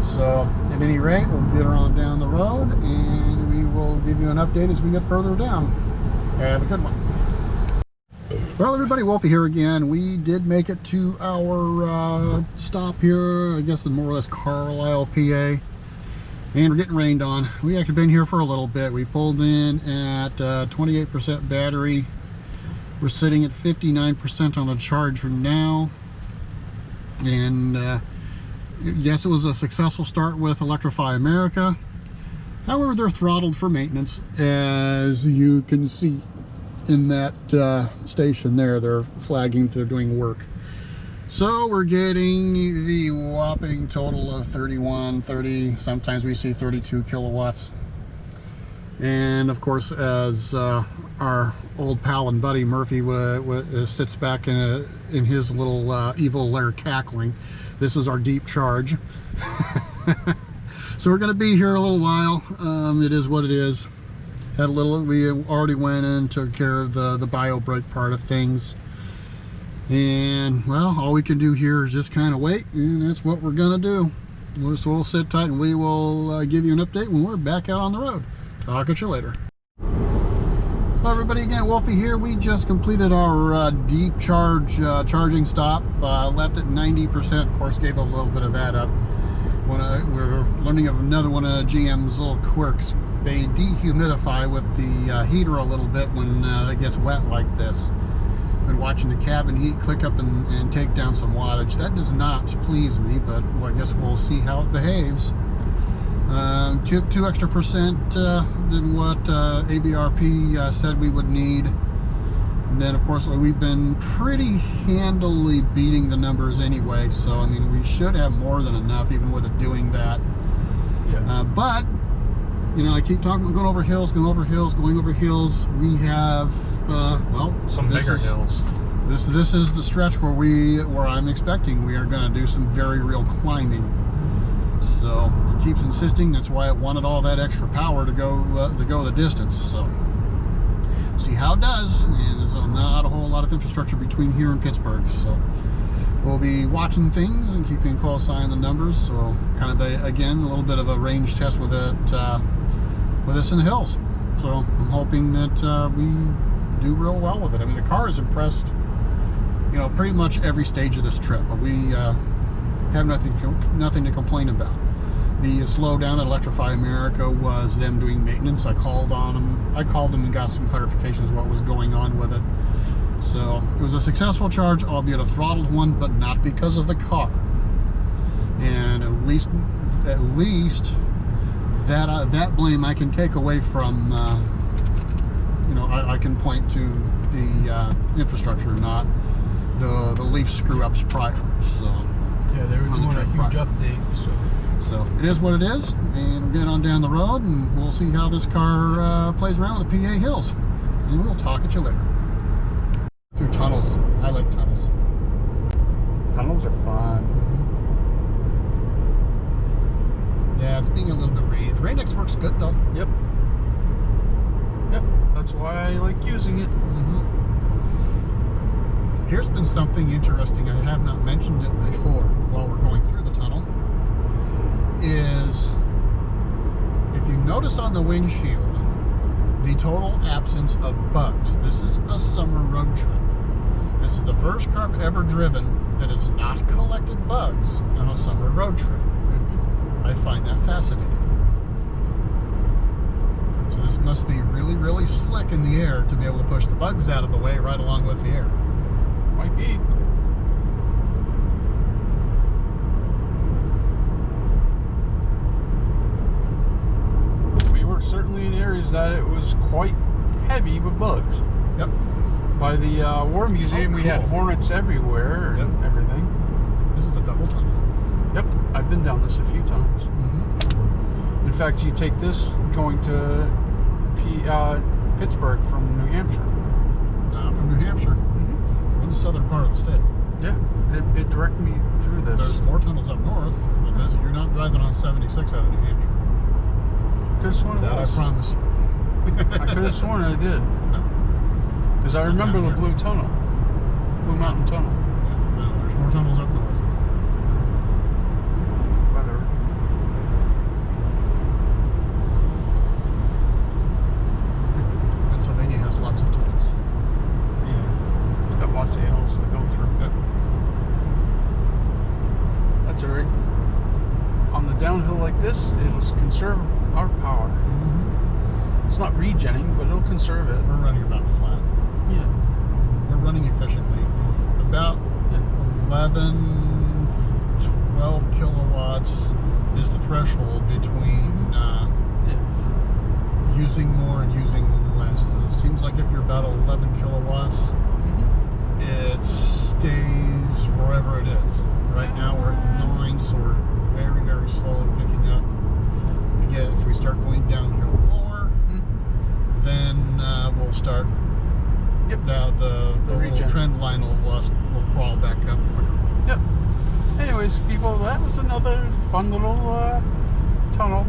So at any rate, we'll get her on down the road, and we will give you an update as we get further down. Have a good one. Well, everybody, Wolfie here again. We did make it to our stop here, I guess in more or less Carlisle, PA, and we're getting rained on. We actually been here for a little bit. We pulled in at 28% battery. We're sitting at 59% on the charger now, and yes, it was a successful start with Electrify America. However, they're throttled for maintenance, as you can see in that station there. They're flagging they're doing work. So we're getting the whopping total of 31, 30, sometimes we see 32 kilowatts. And of course, as our old pal and buddy Murphy sits back in his little evil lair cackling, this is our deep charge. So we're going to be here a little while. It is what it is. We already went in and took care of the bio brake part of things, and well, all we can do here is just kind of wait, and that's what we're gonna do. So we'll sit tight, and we will give you an update when we're back out on the road. Talk at you later. Hello everybody, again, Wolfie here. We just completed our deep charge charging stop. Left at 90%, of course, gave a little bit of that up. We're learning of another one of GM's little quirks. They dehumidify with the heater a little bit when it gets wet like this. Been watching the cabin heat click up and take down some wattage. That does not please me, but well, I guess we'll see how it behaves. Took 2 extra percent than what ABRP said we would need. And then, of course, we've been pretty handily beating the numbers anyway, so I mean, we should have more than enough even with it doing that. Yeah. But you know, I keep talking, going over hills, going over hills, going over hills. We have, well, Some bigger hills. This is the stretch where I'm expecting we are going to do some very real climbing. So it keeps insisting. That's why it wanted all that extra power to go the distance. So see how it does. And there's not a whole lot of infrastructure between here and Pittsburgh. So we'll be watching things and keeping a close eye on the numbers. So kind of again a little bit of a range test with it with us in the hills. So I'm hoping that we do real well with it. I mean, the car is impressed, you know, pretty much every stage of this trip. But we have nothing to complain about. The slowdown at Electrify America was them doing maintenance. I called them and got some clarifications what was going on with it. So it was a successful charge, albeit a throttled one, but not because of the car. And at least that blame I can take away from, you know, I can point to the infrastructure, not the Leaf screw-ups prior. So yeah, they were doing a huge update. So it is what it is, and we'll get on down the road, and we'll see how this car plays around with the PA Hills. And we'll talk at you later. Through tunnels. I like tunnels. Tunnels are fun. Yeah, it's being a little bit rainy. The rain X works good though. Yep. Yep. That's why I like using it. Here's been something interesting. I have not mentioned it before while we're going through the tunnel. Is if you notice on the windshield the total absence of bugs. This is a summer road trip. This is the first car I've ever driven that has not collected bugs on a summer road trip. I find that fascinating. So this must be really, really slick in the air to be able to push the bugs out of the way right along with the air. Might be. We were certainly in areas that it was quite heavy with bugs. Yep. By the War Museum, we had hornets everywhere and everything. This is a double tunnel. Yep, I've been down this a few times. In fact, you take this going to Pittsburgh from New Hampshire. From New Hampshire. We're in the southern part of the state. Yeah, it directed me through this. There's more tunnels up north, but you're not driving on 76 out of New Hampshire. Could have sworn that I promise you. I could have sworn I did. Because I remember the Blue Tunnel. Blue Mountain Tunnel. Yeah, no, there's more tunnels up north. Whatever. Pennsylvania has lots of tunnels. Yeah. It's got lots of hills to go through. Yep. That's alright. On the downhill like this, it'll conserve our power. It's not regenning, but it'll conserve it. We're running about flat. Yeah. We're running efficiently. About 11, 12 kilowatts is the threshold between using more and using less. It seems like if you're about 11 kilowatts, it stays wherever it is. Right now we're at 9, so we're very, very slowly picking up. Again, if we start going downhill more, then we'll start. Now the little trend line will crawl back up quicker. Yep. Anyways, people, that was another fun little tunnel.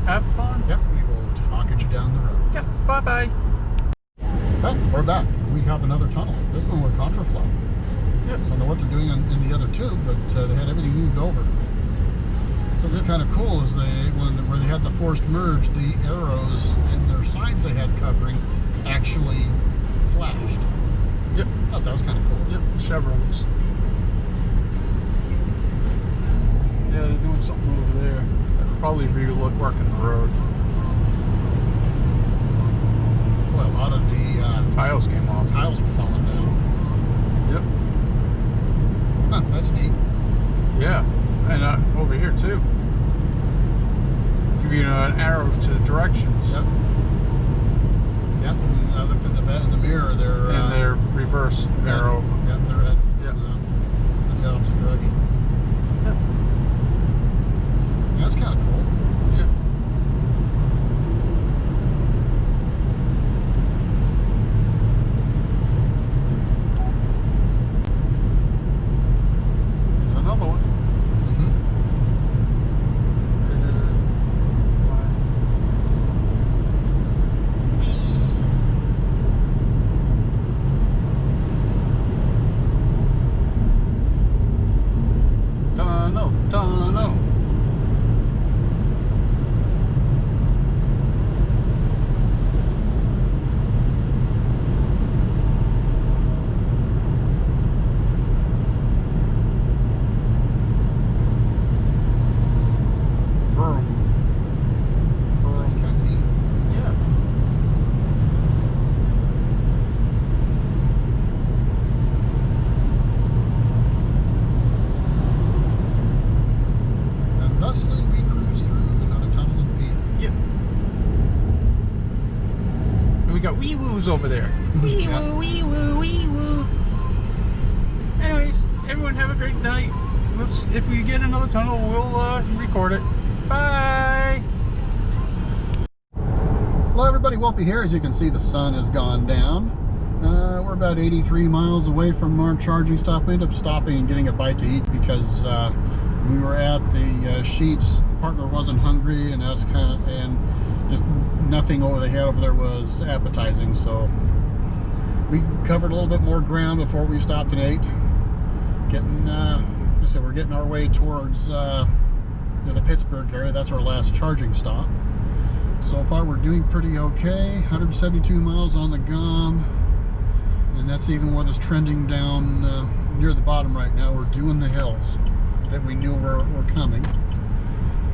Have fun. Yep, we will talk at you down the road. Yep, bye-bye. We're back. We have another tunnel. This one with contraflow. Yep. I don't know what they're doing in the other two, but they had everything moved over. So it was kind of cool is where they had the forced merge, the arrows and their signs they had covering actually flashed. Yep. I thought that was kind of cool. Yep, chevrons. Yeah, they're doing something over there. Probably working the road. Boy, a lot of the tiles came off. Tiles are falling down. Yep. Huh, that's neat. Yeah, and over here too. Give you an arrow to directions. Yep. Yep. I looked in the mirror. They're reverse arrow. Yep, they're at Yep. the opposite direction. Yep. Yeah, that's kind of cool. Yeah. wee-woos over there. Wee-woo, wee-woo, wee-woo. Anyways, everyone have a great night. If we get another tunnel, we'll record it. Bye! Hello everybody, Wolfie here. As you can see, the sun has gone down. We're about 83 miles away from our charging stop. We ended up stopping and getting a bite to eat because we were at the Sheets. Partner wasn't hungry, and just nothing over the head over there was appetizing. So we covered a little bit more ground before we stopped and ate. We're getting our way towards the Pittsburgh area. That's our last charging stop. So far we're doing pretty okay. 172 miles on the GOM, and that's even with us trending down near the bottom right now. We're doing the hills that we knew were coming.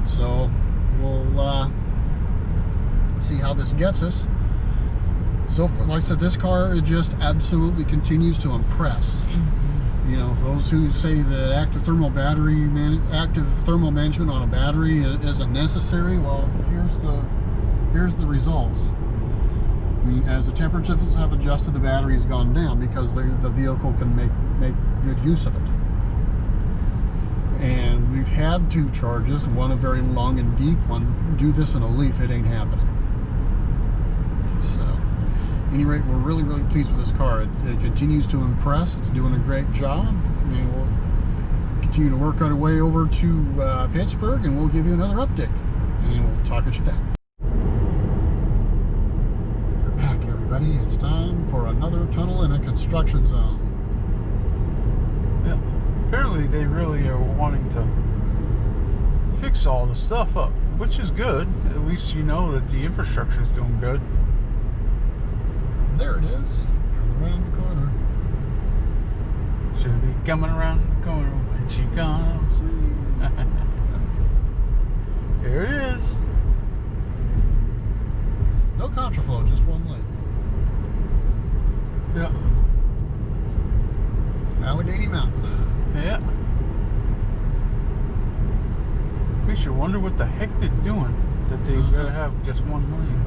So we'll see how this gets us. So like I said, this car, it just absolutely continues to impress. You know, those who say that active thermal management on a battery isn't necessary, well, here's the results. I mean, as the temperatures have adjusted, the battery's gone down because the vehicle can make good use of it. And we've had 2 charges, one a very long and deep one. Do this in a Leaf, it ain't happening. So, at any rate, we're really, really pleased with this car. It continues to impress. It's doing a great job. And we'll continue to work our way over to Pittsburgh, and we'll give you another update. And we'll talk at you then. We're back, everybody. It's time for another tunnel in a construction zone. Yeah. Apparently they really are wanting to fix all the stuff up, which is good. At least you know that the infrastructure is doing good. There it is. Come around the corner. She'll be coming around the corner when she comes. Here it is. No contraflow, just one lane. Yeah. Allegheny Mountain. Yeah. Makes you wonder what the heck they're doing, that they gotta have just one lane.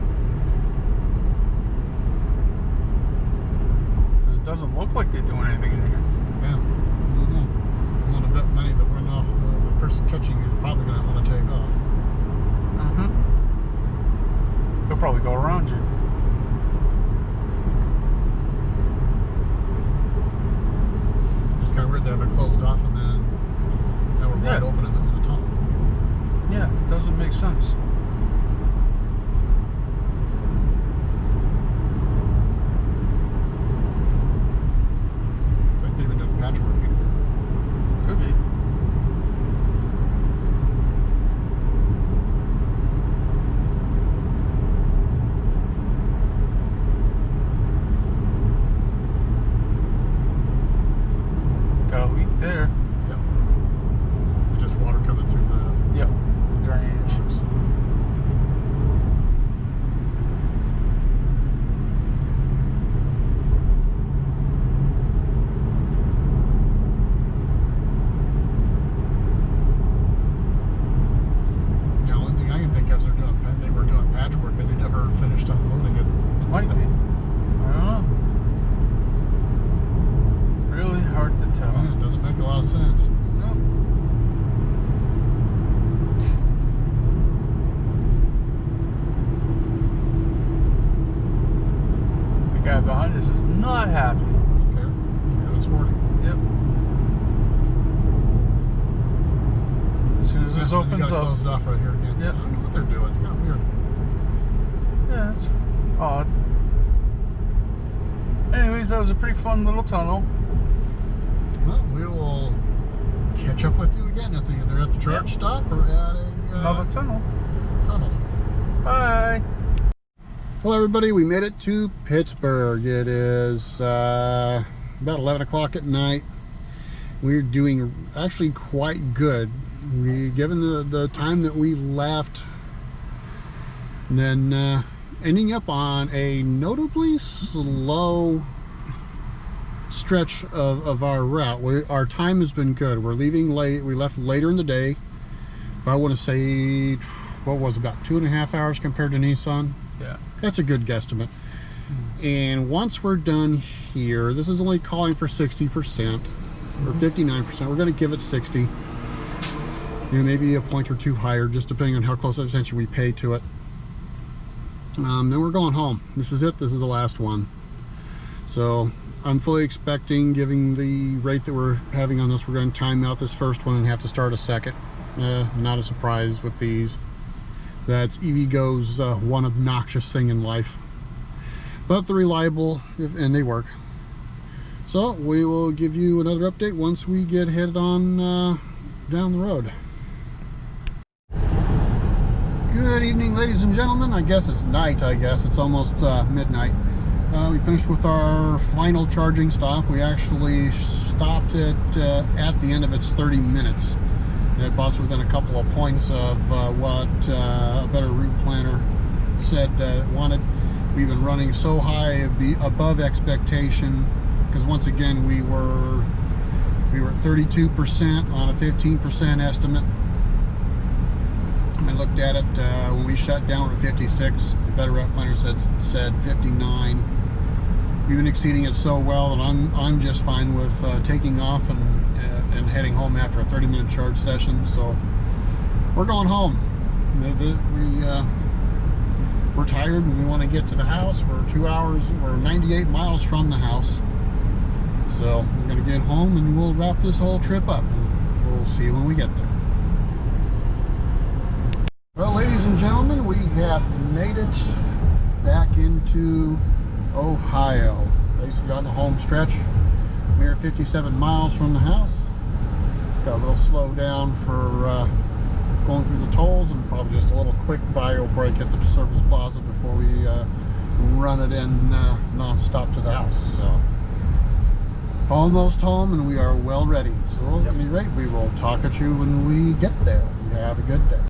Because it doesn't look like they're doing anything in here. Yeah, I don't know. I'm going to bet money that we're off the person catching is probably going to want to take off. They'll probably go around you. It's kind of weird they have it closed off and then now we're wide open in the tunnel. Yeah, it doesn't make sense. I think they've been doing patchwork in here. Could be. Got a leak there. Yep. It's just water coming through the Drainage. rocks. The only thing I can think of is they were doing patchwork and they never finished unloading it. Might be. I don't know. Really hard to tell. Yeah, it doesn't make a lot of sense. No. The guy behind us is not happy. Okay. It's 40. Yep. As soon as this Yeah, opens you got it up. closed off right here again. So Yep. I don't know what they're doing. It's kind of weird. Yeah, it's odd. Anyways, that was a pretty fun little tunnel. Well, we will catch up with you again at either at the charge stop or at Another tunnel. tunnel. Bye. Hello, everybody. We made it to Pittsburgh. It is about 11 o'clock at night. We're doing actually quite good. Given the time that we left, and then ending up on a notably slow stretch of our route. Our time has been good. We're leaving late. We left later in the day. But I want to say, what was it, about 2.5 hours compared to Nissan? Yeah. That's a good guesstimate. And once we're done here, this is only calling for 60% or 59%. We're going to give it 60. You know, maybe a point or two higher, just depending on how close attention we pay to it. Then we're going home. This is it. This is the last one. So I'm fully expecting, given the rate that we're having on this, we're going to time out this first one and have to start a second. Not a surprise with these. That's EVgo's one obnoxious thing in life. But they're reliable and they work. So we will give you another update once we get headed on down the road. Good evening, ladies and gentlemen. I guess it's night. I guess it's almost midnight. We finished with our final charging stop. We actually stopped it at the end of its 30 minutes. It brought us within a couple of points of what a better route planner said wanted. We've been running so high above expectation, because once again we were 32% on a 15% estimate. I looked at it when we shut down at 56. The better route planner said 59. We've been exceeding it so well that I'm just fine with taking off and heading home after a 30-minute charge session. So we're going home. We're tired and we want to get to the house. We're 2 hours. We're 98 miles from the house. So we're going to get home and we'll wrap this whole trip up. We'll see you when we get there. Well, ladies and gentlemen, we have made it back into Ohio. Basically on the home stretch. We're 57 miles from the house. Got a little slow down for going through the tolls, and probably just a little quick bio break at the service plaza before we run it in non-stop to the house. So almost home, and we are well ready. So at any rate, we will talk at you when we get there. You have a good day.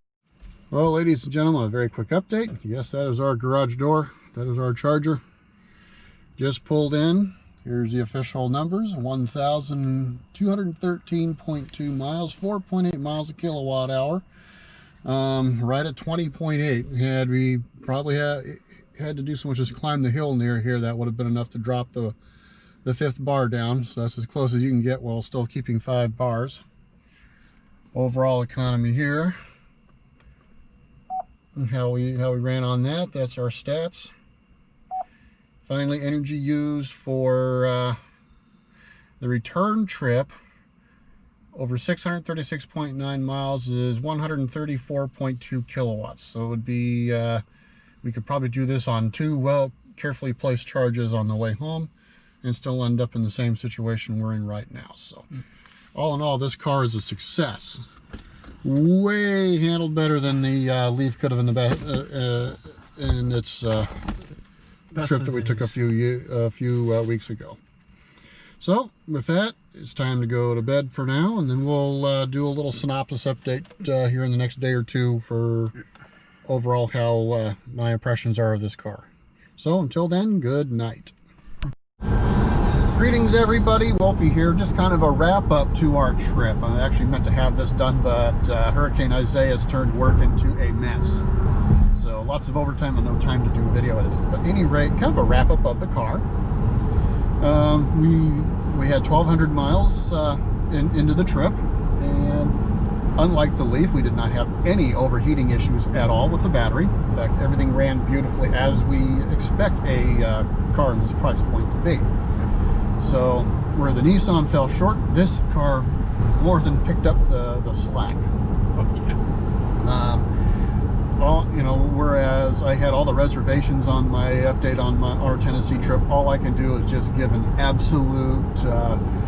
Well, ladies and gentlemen, a very quick update. Yes, that is our garage door. That is our charger. Just pulled in. Here's the official numbers. 1,213.2 miles, 4.8 miles a kilowatt hour. Right at 20.8. Had we probably had to do so much as climb the hill near here, that would have been enough to drop the fifth bar down. So that's as close as you can get while still keeping 5 bars. Overall economy here. And how we ran on that. That's our stats. Finally, energy used for the return trip over 636.9 miles is 134.2 kilowatts. So it would be, we could probably do this on 2 carefully placed charges on the way home and still end up in the same situation we're in right now. So all in all, this car is a success. Way handled better than the Leaf could have in its trip that we took a few weeks ago. So with that, it's time to go to bed for now, and then we'll do a little synopsis update here in the next day or two for overall how my impressions are of this car. So until then, good night. Greetings everybody, Wolfie here. Just kind of a wrap up to our trip. I actually meant to have this done, but Hurricane Isaiah's turned work into a mess. So lots of overtime and no time to do video editing. But at any rate, kind of a wrap up of the car. We had 1,200 miles into the trip, and unlike the Leaf, we did not have any overheating issues at all with the battery. In fact, everything ran beautifully as we expect a car in this price point to be. So where the Nissan fell short, this car more than picked up the slack. You know, whereas I had all the reservations on my update on our Tennessee trip, all I can do is just give an absolute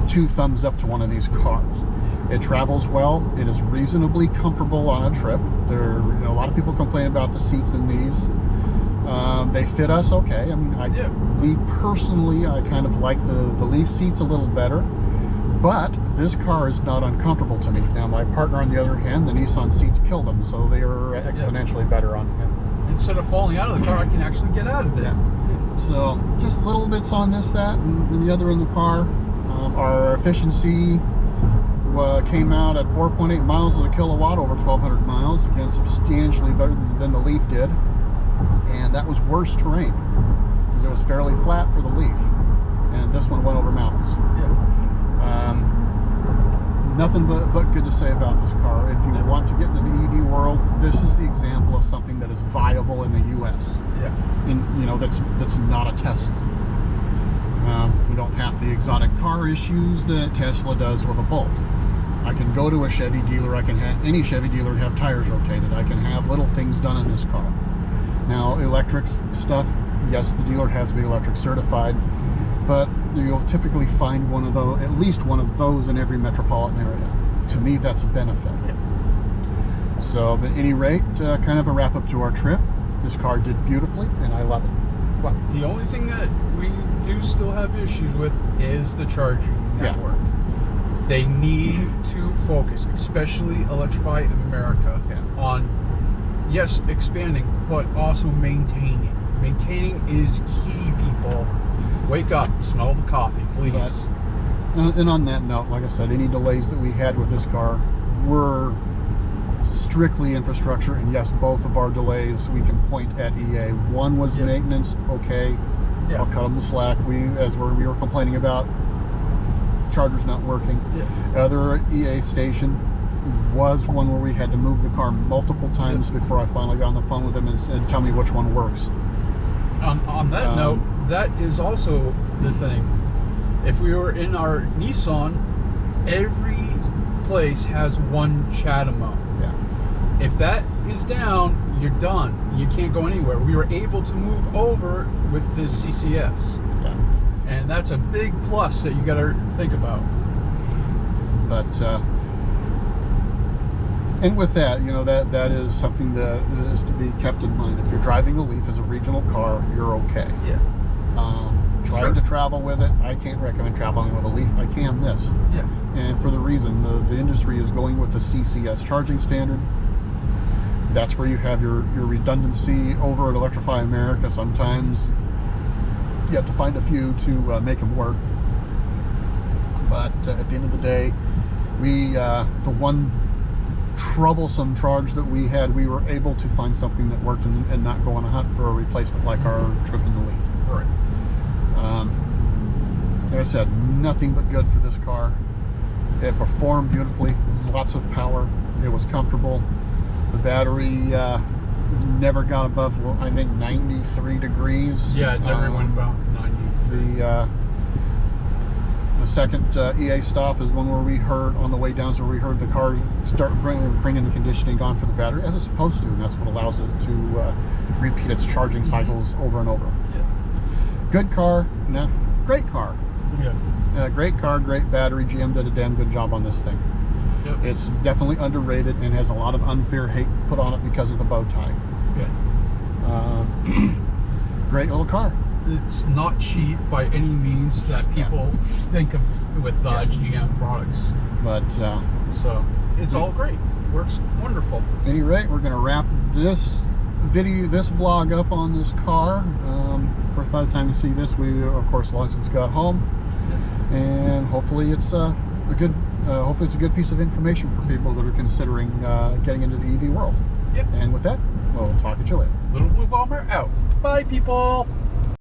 2 thumbs up to one of these cars. It travels well. It is reasonably comfortable on a trip. A lot of people complain about the seats in these. They fit us okay. I mean, me personally, I kind of like the Leaf seats a little better. But this car is not uncomfortable to me. Now, my partner, on the other hand, the Nissan seats kill them, so they are exponentially better on him. Instead of falling out of the car, I can actually get out of it. Yeah. So, just little bits on this, that, and the other in the car. Our efficiency came out at 4.8 miles of the kilowatt over 1,200 miles. Again, substantially better than the Leaf did. And that was worse terrain. because it was fairly flat for the Leaf, and this one went over mountains. Nothing but good to say about this car. If you want to get into the EV world, this is the example of something that is viable in the U.S. That's not a Tesla. We don't have the exotic car issues that Tesla does with a Bolt. I can go to a Chevy dealer. I can have any Chevy dealer have tires rotated. I can have little things done in this car. Now, electric stuff, yes, the dealer has to be electric certified, but you'll typically find one of those, at least one of those in every metropolitan area. To me, that's a benefit. So, but at any rate, kind of a wrap up to our trip. This car did beautifully, and I love it. Well, the only thing that we do still have issues with is the charging network. They need to focus, especially Electrify America, on, yes, expanding, but also maintaining. Maintaining is key, people. Wake up, smell the coffee, please. And on that note, like I said, any delays that we had with this car were strictly infrastructure, and yes, both of our delays we can point at EA. One was maintenance, okay, I'll cut them the slack. We were complaining about chargers not working. Other EA station was one where we had to move the car multiple times before I finally got on the phone with them and said, tell me which one works. On that note, that is also the thing. If we were in our Nissan, every place has one Chatham mode. If that is down, you're done. You can't go anywhere. We were able to move over with this CCS. And that's a big plus that you got to think about. But and with that, that is something that is to be kept in mind. If you're driving a Leaf as a regional car, you're okay. Trying to travel with it, I can't recommend traveling with a Leaf. I can this. And for the reason, the industry is going with the CCS charging standard. That's where you have your redundancy over at Electrify America. Sometimes you have to find a few to make them work. But at the end of the day, the one troublesome charge that we had, we were able to find something that worked and not go on a hunt for a replacement like our trip in the Leaf. Right. Like I said, nothing but good for this car. It performed beautifully, lots of power. It was comfortable. The battery never got above, I think, 93 degrees. Yeah, it never went about 93. The second EA stop is one where we heard on the way down, so we heard the car start bringing the conditioning on for the battery, as it's supposed to, and that's what allows it to repeat its charging cycles over and over. Good car, great car. Great car, great battery. GM did a damn good job on this thing. It's definitely underrated and has a lot of unfair hate put on it because of the bow tie. Great little car. It's not cheap by any means that people think of with GM products. But so it's all great. Works wonderful. At any rate, we're going to wrap this vlog up on this car. Of course, by the time you see this, we of course long since got home, and hopefully it's a good piece of information for people that are considering getting into the EV world. And with that, we'll talk to you later. Little Blue Bomber out. Bye, people.